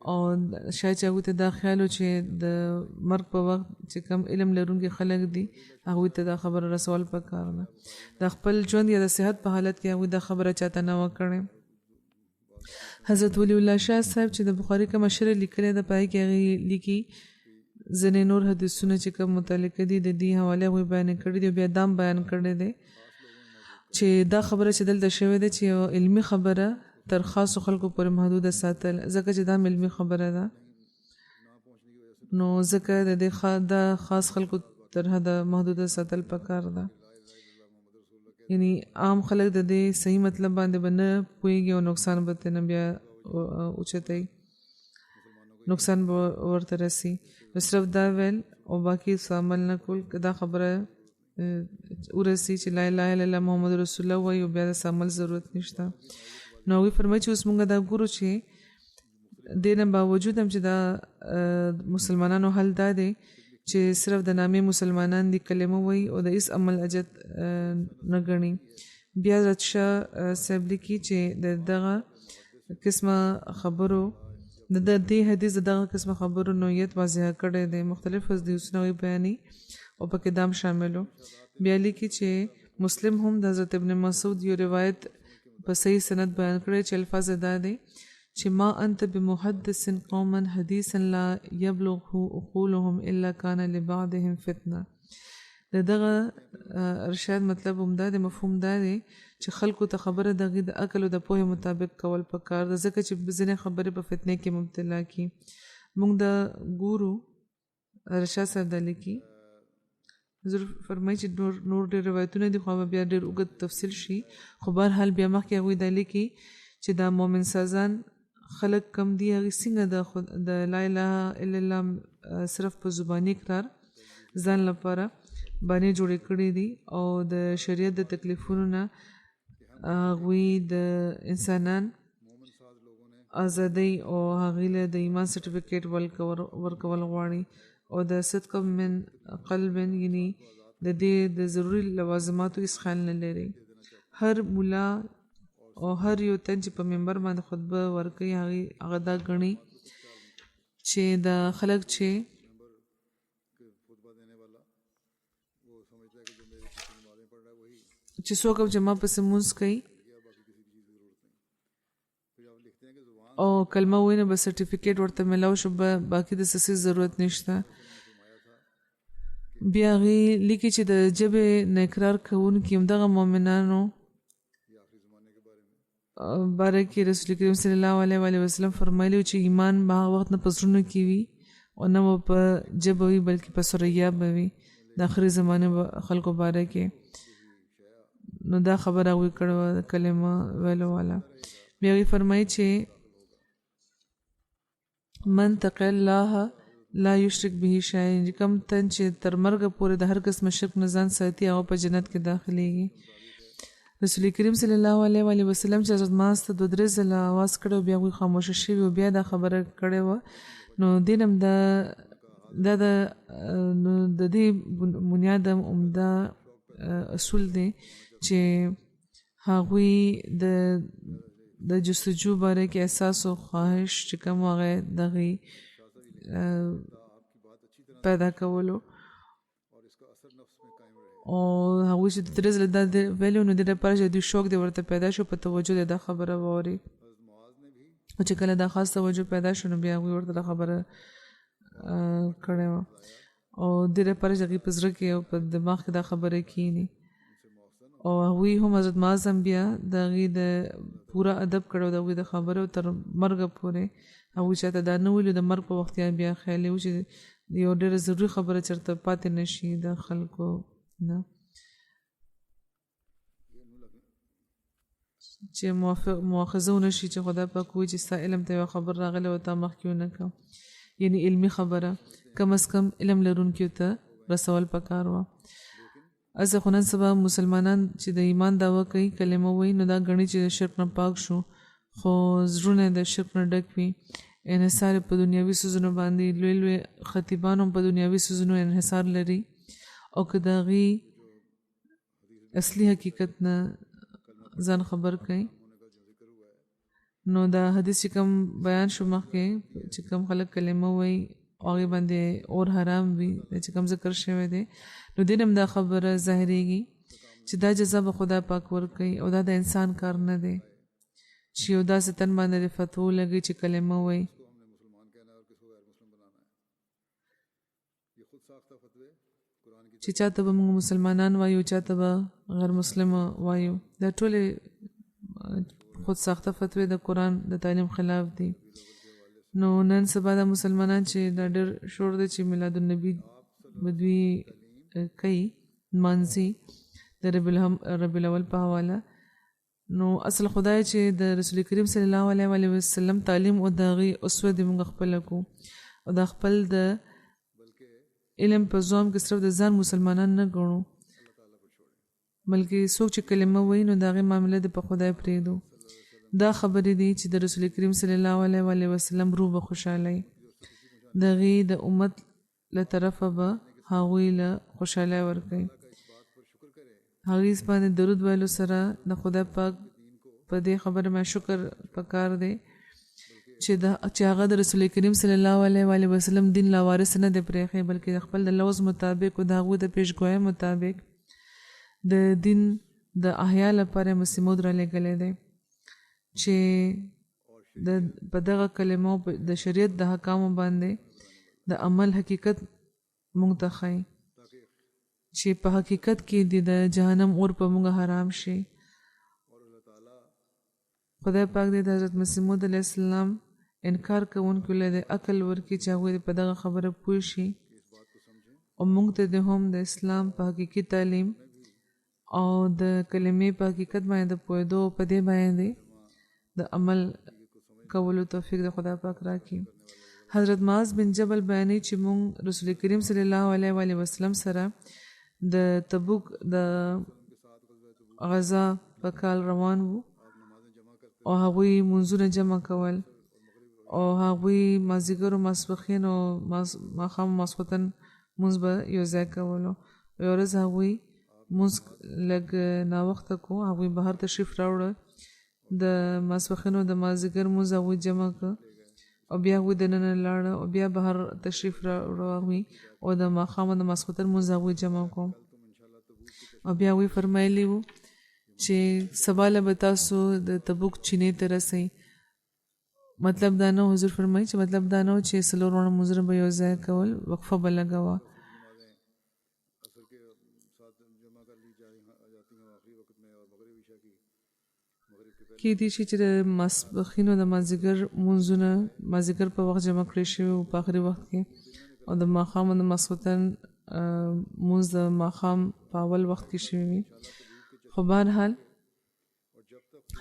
او شاید چې هغوی ته دا خیال و چې د مرګ په وخت چې کم علم لرونکي خلک دي هغوی ته دا خبره رسول پکار نه. د خپل ژوند یا د صحت په حالت کې هغوی دا خبره چاته نه وه کړې. حضرت ولی الله شاه صاحب چې د بخاري کومه شرح لیکلې ده پای کې هغې لیکي ځینې نور حدیثونه چې کوم متعلقه دي د دې حواله هغوی بیان کړي دي. بیا دام بیان کړی دی چې دا خبره چې دلته شوې ده چې یو علمي خبره تر خاصو خلکو پورې محدوده ساتل، ځکه چې دا علمي خبره ده نو ځکه د دې خاص خلکو تر حده محدوده ساتل پکار ده. یعنی عام خلک د دې صحیح مطلب باندې به نه پوهېږي او نقصان به ترې بیا اوچتوي، نقصان به ورته رسي. نو صرف دا ویل او باقي عمل نه کول که دا خبره ورسي چې لا اله الا الله محمد رسول الله وایي او بیا د عمل ضرورت نشته. نو هغوی فرمایي چې اوس مونږ دا ګورو چې دې نه باوجود هم چې دا مسلمانانو حل دا دی چې صرف د نامې مسلمانان دي کلمه وایي او د هیڅ عمل اجت نه ګڼي. بیا حضرت شاه صاحب لیکي چې د دغه قسمه خبرو د دې حدیث د دغه قسمه خبرو نوعیت واضح کړی دی. مختلف حدیثونه یې بیاني او پکې دام شاملو. بیا لیکي چې مسلم هم د حضرت ابن مسعود یو روایت په صحیح سند بیان کړی چې الفاظ دا دی چې ما انت بمحدث قوما حدیثا لا يبلغ عقولهم الا كان لبعضهم فتنه. دغه ارشاد مطلب هم دا دی، مفهوم دا دی چې خلکو ته خبره دغه د عقل او د پوهې مطابق کول پکار ده، ځکه چې ځینې خبرې په فتنې کې مبتلا کی. موږ دا ګورو ارشاد صاحب دا لیکي. حضور فرمایي چې نور ډېر روایتونه دي خو بیا ډېر اوږد تفصیل شي، خو بهرحال بیا مخکې هغوی دا لیکي چې دا مؤمن سازان خلق کم دي هغې څنګه د لا اله الا الله صرف په زباني اقرار ځان لپاره باندې جوړې کړي دي او د شریعت د تکلیفونو نه هغوی د انسانان ازادۍ او هغوی له د ایمان سرټیفیکیټ ورکول غواړي او د صدق من قلب یعنی د دې د ضروري لوازماتو هیڅ خیال نه لري. هر مولا او هر یو تن چې په منبر باندې خطبه ورکوي هغه دا ګڼي چې د خلک چې څوک هم چې ما پسې مونځ کوي او کلمه ووایي نو به سرټیفیکیټ ورته میلاو شو، باقي د څه ضرورت نشته. بیا هغې لیکي چې د ژبې نه اقرار کوونکي همدغه مؤمنانو باره کې رسول کریم صلی الله علیه وسلم فرمایلی چې ایمان به هغه وخت نه په زړونو کې وي او نه به په ژبه وي بلکې په ثریا به وي د آخري زمانې خلکو باره کې. نو دا خبره هغوی کړې وه د کلمه ویلو والا. بیا هغوی فرمایي چې من تقی الله لا یشرک به شیئا، کم تن چې تر مرګه پورې د هر قسم شرک نه ځان ساتي هغه په جنت کې داخليږي. رسول کریم صلی الله علیه و وسلم چې حضرت معاذ ته 2-3 ځله आवाज کړو بیا وی خاموش شي او بیا دا خبره کړې و نو دینم د دې بنیاد عمده اصول دي چې هغوی د جستجو باره کې احساس او خواهش چې کوم هغه دغه پیدا کولو او هغوی چې د درز له د ویلو نو د لپاره چې د شوق دی ورته پیدا شو په توجه د خبره ووري او چې کله دا خاص توجه پیدا شو نو بیا هغوی ورته خبره کړې و او د لپاره چې په زړه کې او په دماغ کې دا خبره کینی او هغوی هم حضرت معاذ بیا دغه د پورا ادب کړو دغه د خبرو تر مرګ پورې هغوی چې دا نه ویلو د مرګ په وخت کې بیا خیال و چې یو ډېر ضروري خبره چرته پاتې نشي د خلکو نه چې مؤاخذه ونشي چې خدای پاک وایي چې ستا علم ته یو خبر راغلی او تا مخکې ونه کړه یعنی علمي خبره کم از کم علم لرونکو ته رسول پکار و از خو نن سبا مسلمانان چې د ایمان دعوه کوي کلمه وایي نو دا ګڼي چې د شرک نه پاک شو خو زړونه د شرک نه ډک وي انحصار په دنیاوي سوزونو باندې لوی لوی خطیبان هم په دنیاوي سوزونو انحصار لري او که دغه اصلي حقیقت نه ځان خبر کوي نو دا حدیث چې کوم بیان شو مخکې چې کوم خلک کلمه وایي هغې باندې اور حرام وي چې کوم ذکر شوی دی نو دین هم دا خبره ظاهریږي چې دا جزا به خدا پاک ورکوي او دا د انسان کار نه دی چې یو داسې تن باندې فتوو لګي چې کلمه وایي چې چاته به موږ مسلمانان وایو چاته به غیر مسلم وایو دا ټولې خود ساخته فتوی د قرآن د تعلیم خلاف دي نو نن سبا د مسلمانان چې دا ډېر شور دی چې میلاد النبی بدوی کوي مانځي د ربیع الاول په حواله نو اصل خدای چې د رسول کریم صلی الله علیه وسلم تعلیم او دغه اسوه د موږ خپل کو او د خپل د علم په زوم کې صرف د ځان مسلمانان نه ګڼو بلکې څوک چې کلمه وایي نو دغه معاملې د په خدای پرېږدو دا خبرې دي چې د رسول کریم صلی الله علیه وسلم روح به خوشحالي دغه د امت له طرفه به هغوی له خوشحالي ورکوي هغوی باندې درود ویلو سره د خدای پاک په دې خبره ما شکر پکار دی چې هغه د رسول کریم صلی الله علیه وسلم دین لا وارث نه دی پرېښی بلکې خپل د لوز مطابق او د هغوی د پیشګویۍ مطابق د دین د احیا لپاره مسیمود را لېږلی دی چې په دغه کلمو د شریعت د حکامو باندې د عمل حقیقت مونږ ته ښایي چې په حقیقت کې د جهنم اور په مونږ حرام شي خدای پاک دې د حضرت مسیح موعود علیه السلام انکار کوونکو له د عقل ورکړي چې هغوی په دغه خبره پوه شي او مونږ ته د هم د اسلام په حقیقي تعلیم او د کلمې په حقیقت باندې د پوهېدو په دې باندې د عمل کولو توفیق د خدای پاک راکړي حضرت معاذ بن جبل بیانوي چې مونږ رسول کریم صلی الله علیه وسلم سره د تبوک د غزا په کال روان وو او هغوی منځونه جمع کول او هغوی مازدیګر او ماسپښین او ماښام ماسخوتن مونځ به یو ځای کولو یو ورځ هغوی مونځ لږ ناوخته کو هغوی بهر تشریف راوړه د ماسپښین او د مازدیګر مونځ هغوی جمع کړه او بیا هغوی دننه لاړه او بیا بهر تشریف راوړه هغوی او د ماښام او د ماسخوتن مونځ هغوی جمع کو او بیا هغوی فرمایلی وو چې سبا له به تاسو د تبوک چینې ته رسئ مطلب دا نه حضور فرمایي چې مطلب دا نه چې څلور واړه مونځونه به یو ځای کول وقفه به لګوه کېدای شي چې د ماسپښین او د مازدیګر مونځونه مازدیګر په وخت جمع کړی شوي وو په آخري وخت کې او د ماښام او د ماسخوتن مونځ د ماښام په اول وخت کې شوي وي خو بهرحال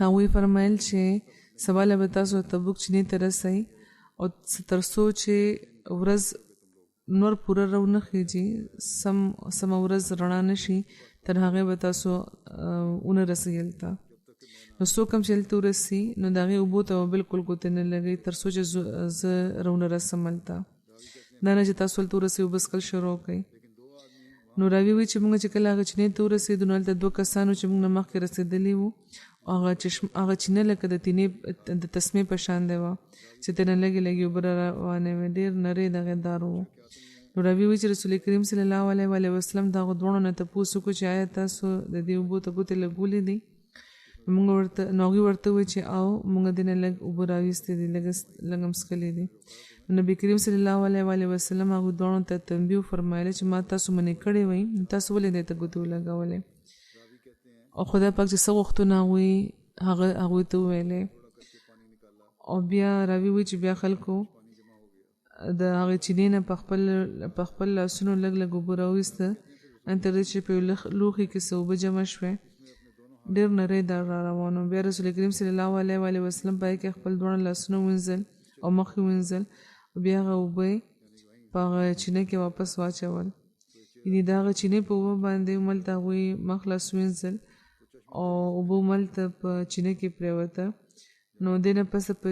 هغوی فرمایل چې سبا له به تاسو تبوک چینې ته رسئ او تر څو چې ورځ نور پوره رونه خېږي سم ورځ رڼا نشي تر هغه به تاسو اون رسیدل تا نو څوک هم چې هلته ورسي نو د هغې اوبو ته به بالکل ګوتې نه لګوي تر څو چې زه رونه رسم هلته دا نه چې تاسو هلته ورسئ اوبه څښل شروع کړئ نو راوي وایي چې موږ چې کله هغه چینې ته ورسېدو نو هلته 2 کسانو چې موږ نه مخکې رسېدلي وو هغه چینه لکه د تینې د تسمې په شان دی وه چې ترې نه لږې لږې اوبه را روانې وې ډېر نرۍ دغې دار وو نو راوي وایي چې رسول کریم صلی الله علیه وسلم د هغو دواړو نه تپوس وکړو چې آیا تاسو د دې اوبو ته ګوتې لګولې دي نو هغوی ورته وایي چې او موږ دې نه لږ اوبه راویستې دي لږ هم څښلې دي نبی کریم صلی الله علیه وسلم هغوی دواړو ته تنبیه وفرمایله چې ما تاسو منې کړې وئ تاسو ولې دې ته ګوتې ولګولې او خدای پاک چې څه غوښتنه هغوی ته وویلې او بیا راوي وایي چې بیا خلکو د هغې چینې نه په خپل لاسونو لږ لږ اوبه راویسته تر دې چې په یو لوښي کې څه اوبه جمع شوې ډېر نری دار را روانو بیا رسول کریم صلی الله علیه وسلم په هغې کې خپل دواړه لاسونه وینځل او مخ یې وینځل بیا هغه اوبه یې په هغه چینه کې واپس واچول یعنې د هغه چینې په اوبه باندې هملته هغوی مخ لاس وینځل او اوبه هملته په چینه کې پرېوته نو دې نه پسه په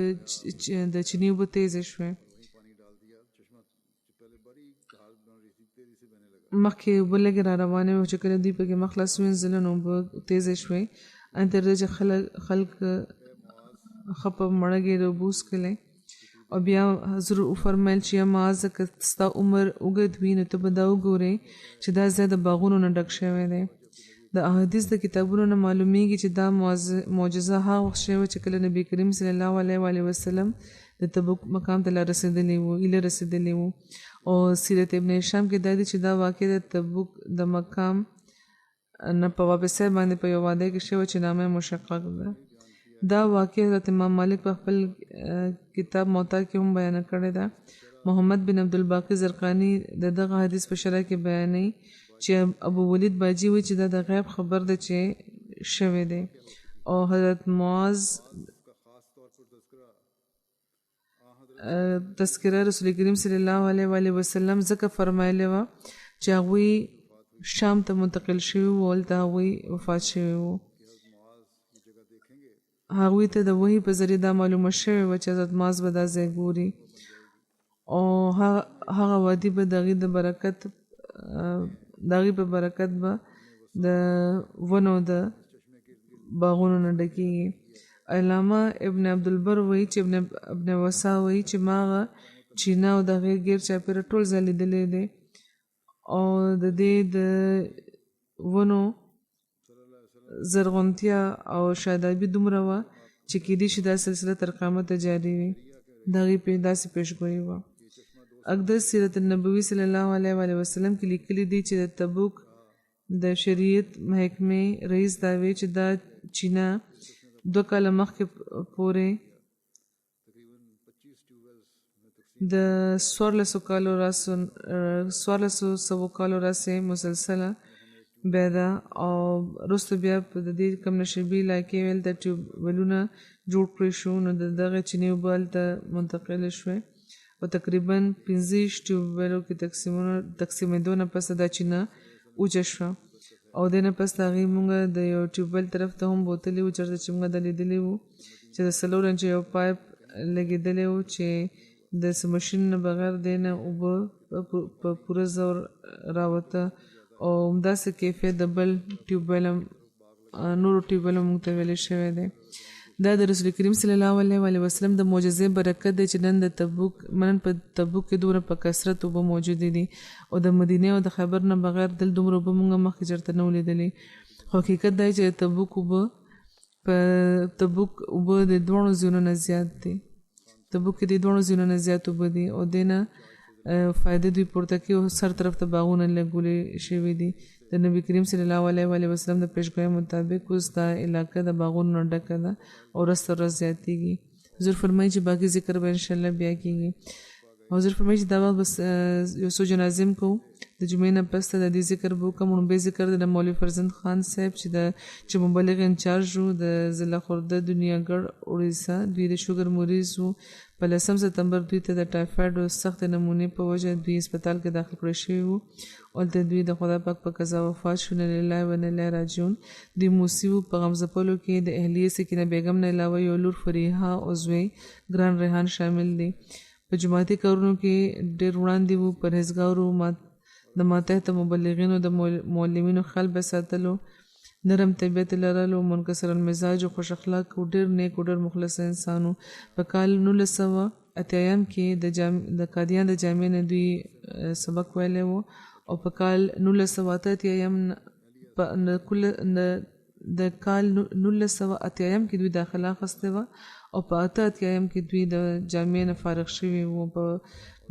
د چینې اوبه تیزې شوې مخکې اوبه لږې را روانې وې چې کله دوی پکې مخ لاس وینځله نو اوبه تیزې شوې تر دې چې خلک ښه په مړګې د اوبه وڅښلې او بیا حضور وفرمیل چې یا معاذ که ستا عمر اوږد وي نو ته به دا وګورې چې دا ځای د باغونو نه ډک شوی دی د احادیث د کتابونو نه معلومیږي چې دا معجزه هغه وخت شوې وه چې کله نبی کریم صلی الله علیه وسلم د تبوک مقام ته رسېدلی وو او سیرت ابن هشام کې دا دی چې دا واقع د تبوک د مقام نه په واپسۍ باندې په یو واده کې شوی چې نامه مشقق ده دا واقع حضرت امام مالک په خپل کتاب موطا کې هم بیان کړی ده محمد بن عبدالباقی زرقانی د دغه حدیث په شرح کې بیانوي چې ابو ولید باجی وایي چې دا د غیب خبر ده چې شوی دی او حضرت معاذ تذکره رسول کریم صلی الله علیه وسلم ځکه فرمایلی وه چې هغوی شام ته منتقل شوي وو هلته هغوی وفات شوي وو هغوی ته د وحي په ذریعه دا معلومه شوې وه چې حضرت معاذ به دا ځای ګوري او هغه وادي به د هغې په برکت به د ونو د باغونو نه ډکېږي علامه ابن عبدالبر وایي چې ابن وسا وایي چې ما هغه چینه او د هغې ګیر چاپېره ټول ځای لیدلی دی او د دې د ونو زرغونتیا او شادابي دومره وه چې کیدای شي دا سلسله تر قیامته جاري وي د هغې داسې پیشګویي وه اقدس سیرت النبوي صلی الله علیه وسلم کې لیکلي دي چې د تبوک د شریعت محکمې رئیس دا وی چې دا چینه 2 کاله مخکې پورې د 1400 کالو راسې مسلسله بیده او وروسته بیا په د دې کم نشیبي علاقې هلته ټیوبویلونه جوړ کړی شو نو د دغه چینې اوبه هلته منتقلې شوې او تقریبا 15 ټیوبویلو کې تقسیمېدو نه پس دا چینه اوچه شوه او دې نه پس د هغې مونږ د یو ټیوبویل طرف ته هم بوتلي وو چېرته چې مونږ دا لیدلي وو چې د 4 انچه یو پایپ لګېدلی وو چې د مشین نه بغیر دی نه اوبه په پوره زور راوته او همداسې کیفیت د بل ټیوبویل نورو ټیوبویلو مونږ ته ویلی شوی دی دا د رسول کریم صلی الله علیه وسلم د معجزې برکت دی چې نن په تبوک کې دومره په کثرت اوبه موجودې دي او د مدینې او د خیبر نه بغیر دل دومره اوبه مونږ مخکې چېرته نه ولیدلې خو حقیقت دا چې د تبوک اوبه د دواړو ځایونو نه زیات دي تبوک کې د دواړو ځایونو نه زیات اوبه دي او دې نه فایده دوی پورته کوي او هر طرف ته باغونه لګولې شوي دي د نبی کریم صلی الله علیه وسلم د پیشګویۍ مطابق اوس دا علاقه د باغونو نه ډکه ده او ورځ تر ورځ زیاتېږي حضور فرمایي چې باقي ذکر به انشاءالله بیا کېږي حضور فرمایي چې دا وخت بس یو څو جنازې کو د جمعې نه پس ته د دې ذکر به وکړم. لومړی ذکر د مولوي فرزند خان صاحب چې مبلغ انچارج وو د ضلع خورده دنیاګړ اړیسا. دوی د شوګر مریض وو. په 10 سپتمبر دوی ته د ټایفاید او سخت نمونې په وجه دوی هسپتال کې داخل کړی شوي وو او د دوی د خدای پاک په قضا وفات شو. انا لله و انا الیه راجعون. دوی موسی وو. په غم ځپلو کې د اهلیه سکینه بیگم نه علاوه یو لور فریحه او زوی ګران ریحان شامل دي. په جماعتي کارونو کې ډېر وړاندې وو. پرهیزګار وو. د ماتحت مبلغینو د معلمینو خیال به ساتلو. نرم طبیعت لرلو. منکسر المزاج او خوش اخلاق او ډېر نیک او ډېر مخلص انسانو. په کال 1980 کې د قادیان د جامع نه دوی سبق ویلی وو او په کال 1980 کې دوی داخله اخیستې وه او په 88 کې دوی د جامع نه فارغ شوي وو. په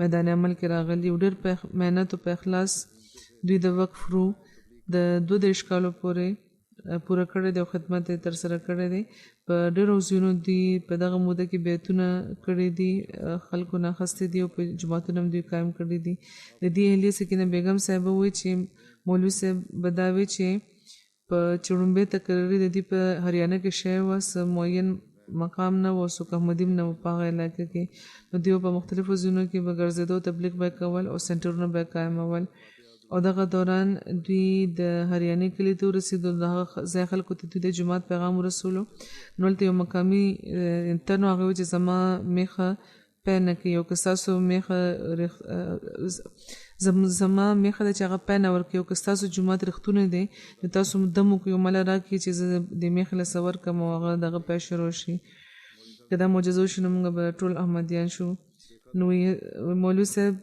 میدان عمل کې راغلي او ډېر په محنت او په اخلاص دوی د وقف رو د 32 کالو پورې پوره کړی دی او خدمت یې ترسره کړی دی. په ډېرو ځایونو دوی په دغه موده کې بیتونه کړي دي، خلکو نه اخیستي دي او په جوماتونه هم دوی قایم کړي دي. د دې اهلیه سکینه بیګم صاحبه وایي چې مولوي صاحب به دا وایي چې په چړومبې تقرري د دې په هریانه کې شوی وه، څه معین مقام نه و، څوک احمدیم نه و په هغه علاقه کې. نو دوی په مختلفو ځایونو کې به ګرځېدو، تبلیغ به یې کول او سنټرونه به یې قایمول. او دغه دوران دوی د هریانې کلي ته ورسېدو. د هغه ځای خلکو ته دوی د جومات پیغام ورسولو. نو هلته یو مقامي انتن و، هغه وایي چې زما میخه پی نه کوي او که ستاسو میخه زما میخه ده چې هغه پی نه ورکوي او که ستاسو جومات رښتونه دی نو تاسو دم وکړئ او مله راکړي چې زه د میخې له څه ورکړم او هغه دغه پی شروع شي. که دا معجزه وشي نو موږ به ټول احمدیان شو. نو مولوي صاحب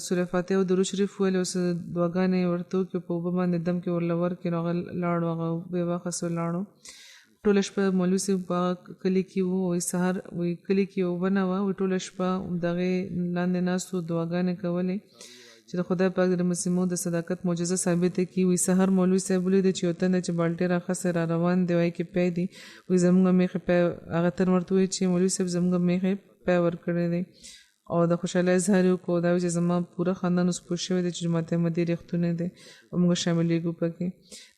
سوره فاتحه او درود شریف ویل او څه دعاګانې ورته وکړې، په اوبه باندې دم کې ورله ورکړې نو هغه لاړو، هغه اوبه یې واخیستو لاړو. ټوله شپه مولوي صاحب په کلي کې وو. وایي سهار وایي کلي کې اوبه نه وه، وایي ټوله شپه دغې لاندې ناست وو، دعاګانې کولې چې د خدای پاک د مسیمو د صداقت معجزه ثابته کړي. وایي سهار مولوي صاحب ولیده چې یو تن چې بالټۍ راخیستی را روان دی، وایي کې پی دي. وایي زموږ میخې پی، هغه تن ورته وایي چې مولوي صاحب زموږ میخې پی ورکړی دی او د خوشحالۍ اظهار یې وکړو. دا وایي چې زما پوره خاندان اوس پوه شوی دی چې جماعت احمدي رښتونی دی او موږ شاملېږو پکې.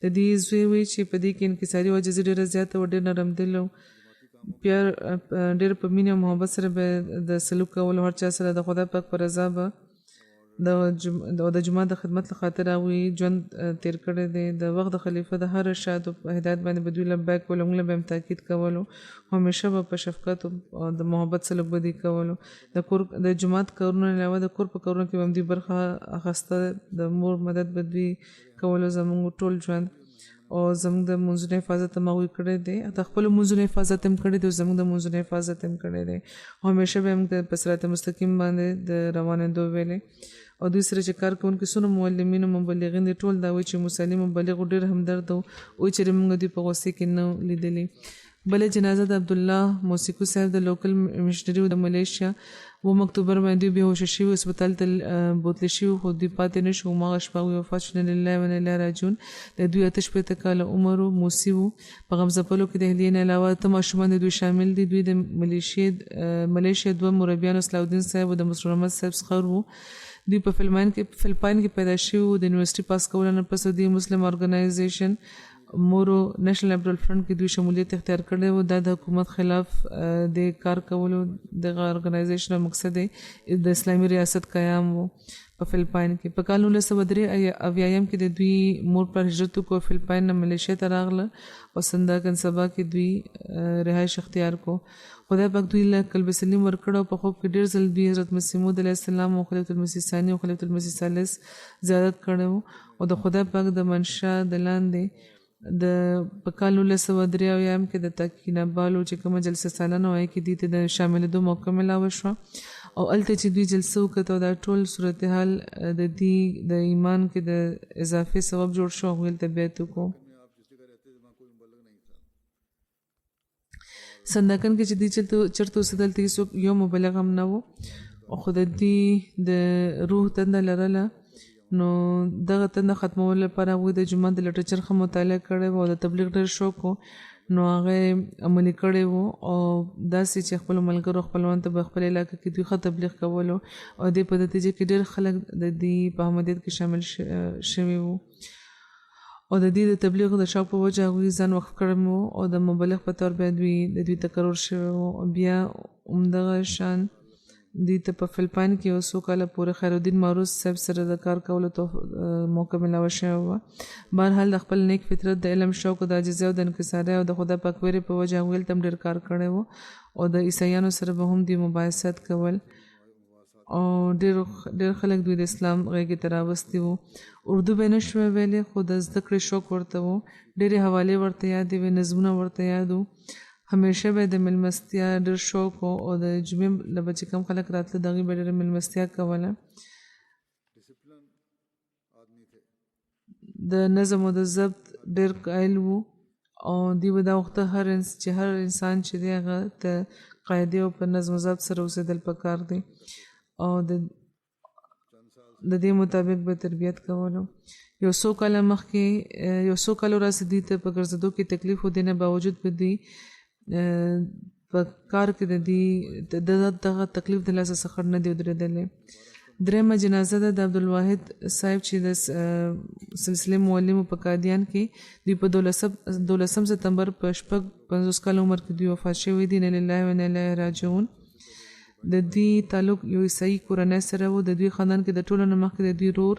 د دې زوی وایي چې په دې کې انکساري عاجزي ډېره زیاته وه، ډېر نرم دل و، ډېر په مینې او محبت سره به د سلوک کولو هر چا سره د خدای پاک په رضا به د جومات د خدمت له خاطر هغوی ژوند تیر کړی دی. د وخت د خلیفه د هر ارشاد او هدایت باندې به دوی لبیک کولو، موږ له به هم تاکید کولو، همیشه به په شفقت او د محبت سلوک به دوی کولو. د جومات کارونو علاوه د کور په کارونو کې به هم دوی برخه اخیسته. د مور مدد به دوی کولو. زموږ ټول ژوند او زموږ د منځونو حفاظت هم هغوی کړی دی، د خپلو منځونو حفاظت هم کړی دی او زموږ د منځونو حفاظت هم کړی دی. همیشه به هم په صراط مستقیم باندې د روانېدو ویلې. او دوی سره چې کار کوونکي څونه معلمین او مبلغین دي ټول دا وایي چې موسی مبلغ ډېر همدرد و، وایي چې موږ دوی په غوسې کې نه لیدلي. بله جنازه د عبدالله موسیقو صاحب د لوکل مشنري د ملیشیا 2 اکتوبر باندې بېهوشه شوي، هسپتال ته بوتلی شوي خو دوی پاتې نه شو. هماغه شپه هغوی وفات شو. انا لله و انا الیه راجعون. د دوی 88 کاله عمر و. موسي وو. په غم ځپلو کې د اهلیې نه علاوه 8 ماشومان د دوی شامل دي. دوی د ملیشیا 2 مربیانو صلاح الدین صاحب او د مسرور احمد صاحب څخه وو. دوی په فلپاین کې پیدا شوي وو. د یونیورسټي پاس کولو نه پس دوی مسلم ارګنایزیشن مورو نیشنل لیبرل فرنټ کې دوی شمولیت اختیار کړی و. دا د حکومت خلاف د کار کولو دغه ارګنایزیشن مقصد د اسلامي ریاست قیام و په فلپاین کې. په کال 1983 کې د دوی مور پر هجرت وکړو، فلپاین نه ملیشیا ته راغله او سنداکن سبا کې دوی رهایش اختیار کو. خدای پاک دوی له قلب سلیم ورکړ او په خوب کې ډېر ځل دوی حضرت مسیح موعود علیه السلام او خلیفة المسیح ثانی او خلیفة المسیح ثالث زیارت کړی و او د خدای پاک د منشا د لاندې د په کال 1983 کې د تکینابالو چې کومه جلسه سالانه وایي کې دوی ته د شاملېدو موقع میلاوه شوه او هلته چې دوی جلسه وکړه او دا ټول صورتحال د دوی د ایمان کې د اضافې سبب جوړ شو. هغوی هلته بیعت وکړو. سنداکن کې چې دوی چېرته اوسېدل ته هېڅوک یو مبلغ هم نه و او خو د دوی د روح تنده لرله. نو دغه تنده ختمولو لپاره هغوی د جومات د لټرچر ښه مطالعه کړی و او د تبلیغ ډېر شوق و. نو هغه عملي کړی وو او داسې چې خپل ملګرو خپلوان ته په خپل علاقه کې دوی ښه تبلیغ کولو او د په نتیجه کې ډېر خلک د دې په احمدیت کې شامل شوي وو او د دې د تبلیغ د شوق په وجه هغوی ځان وقف کړی وو او د مبلغ په طور بیا دوی تقرر شوی وو او بیا همدغه شان دوی ته په فلپاین کې یو څو کاله پورې خیرالدین معروض صاحب سره د کار کولو موقع ملاوه شوې وه. بهرحال د خپل نیک فطرت د علم شوق د عاجزۍ او د انکسارۍ او د خدای پاک ویرې په وجه هغوی هلته هم ډېر کار کړی و او د عیسایانو سره به هم دوی مباحثات کول او ډېر خلک دوی د اسلام غېږې ته راوستي وو. اردو به یې نه شوی ویلی خو د زده کړې شوق ورته و. ډېرې حوالې ورته یادې وې، نظمونه ورته یاد وو. همیشه به د مېلمستیا ډېر شوق او د جمعې له به چې کوم خلک راتله د هغوی به ډېره مېلمستیا کوله. د نظم او د ضبط ډېر قایل وو او دوی به دا غوښته چې هر انسان چې دی هغه ته قاعدې او په نظم و ضبط سره اوسېدل پکار دی او د دې مطابق به تربیت کولو. یو څو کاله راځي دوی ته په ګرځېدو کې تکلیف و، دې نه باوجود به دوی په کار کې دغه تکلیف د لاسه څخه نه دی ودرېدلی. درېیمه جنازه ده د عبدالواحد صاحب چې د سلسلې معلم په قادیان کې دوی په 12 سپتمبر په 50 کال عمر کې دوی وفات شوي دي. انا لله و انا الیه راجعون. د دوی تعلق یو عیسائی کورنۍ سره و. د دوی خاندان کې د ټولو نه مخکې د دوی رور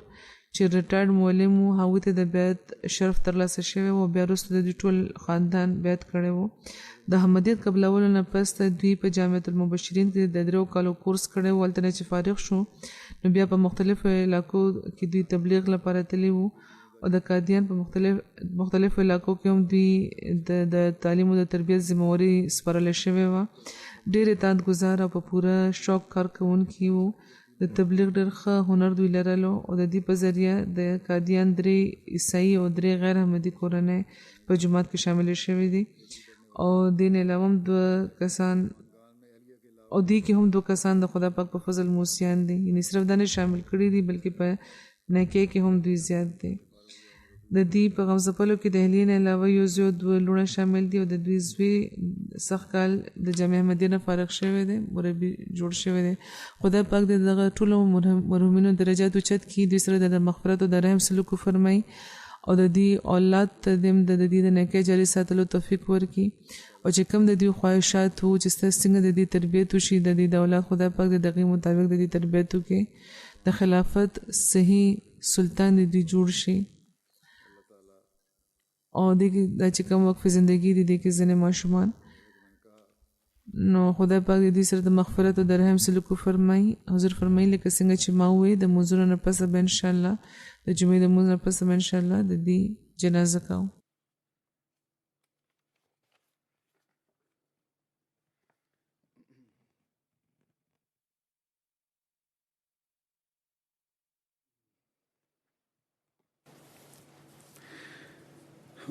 چې ریټایرډ معلم و هغوی ته د بیعت شرف ترلاسه شوی و او بیا وروسته د دوی ټول خاندان بیعت کړی و. د احمدیت قبلولو نه پس دوی په جامعة المبشرین کې د 3 کالو کورس کړی و. هلته نه چې فارغ شو نو بیا په مختلفو علاقو کې دوی تبلیغ لپاره تللي وو او د قادیان په مختلفو علاقو کې هم دوی د تعلیم او د تربیت ذمهواري سپارلی شوې وه. ډېر اطاعت ګزار او په پوره شوق کار کوونکي وو. د تبلیغ ډېر ښه هنر دوی لرلو او د دې په ذریعه د قادیان 3 عیسائی او 3 غیر احمدي کورنۍ په جومات کې شاملې شوې دي او دې نه علاوه هم 2 کسان او دې کې هم 2 کسان د خدا پاک په فضل موسیان دي، یعنی صرف دا نه شامل کړي دي بلکې په نیکۍ کې هم دوی زیات دي. د دې په غم ځپلو کې د اهلیې نه علاوه یو زوی او 2 لوڼه شامل دي او د دوی زوی سخت کال د جامعه احمدیه نه فارغ شوی دی، مربي جوړ شوی دی. خدای پاک د دغه ټولو مرحومینو درجات اوچت کړي، دوی سره د مغفرت او د رحم سلوک وفرمایي او د دې اولاد ته د دې د نیکۍ جاري ساتلو توفیق ورکړي او چې کوم د دې خواهشات وو چې څنګه د دې تربیت وشي د دې د اولاد خدای پاک د دغې مطابق د دې تربیت وکړي، د خلافت صحیح سلطان د دې جوړ شي او د چې کوم وقف زندگی دي د کې ځینې ماشومان نو خدای پاک دې سره د مغفرت او د رحم سلوک فرمایي. حضور فرمایي لکه څنګه چې ما وې د منځونو نه پس به ان شاء الله د جمعې د منځ نه پس به ان شاء الله د دې جنازه کوو.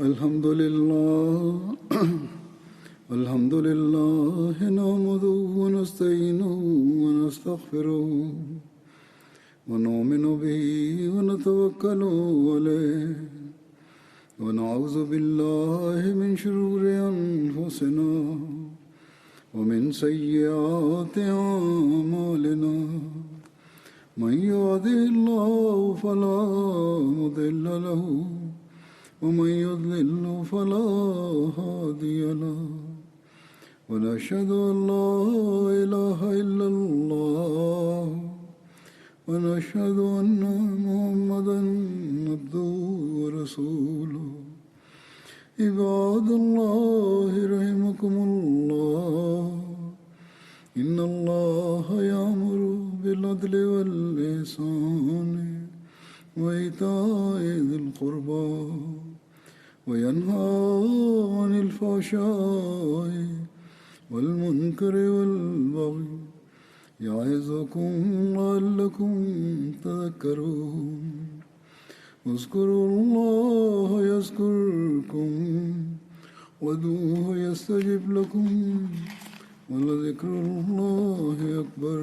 الحمد لله نحمده ونستعينه ونستغفره ونؤمن به ونتوكل عليه ونعوذ بالله من شرور أنفسنا ومن سيئات أعمالنا. من يهده الله فلا مضل له ومن يضلل فلا هادي له ونشهد أن لا إله إلا الله ونشهد أن محمدا عبده ورسوله. عباد الله رحمكم الله إن الله يأمر بالعدل والإحسان وإيتاء ذي القربى وينهى عن الفحشاء والمنكر والبغي يعظكم لعلكم تذكرون. اذكروا الله يذكركم وادعوه يستجب لكم ولذكر الله أكبر.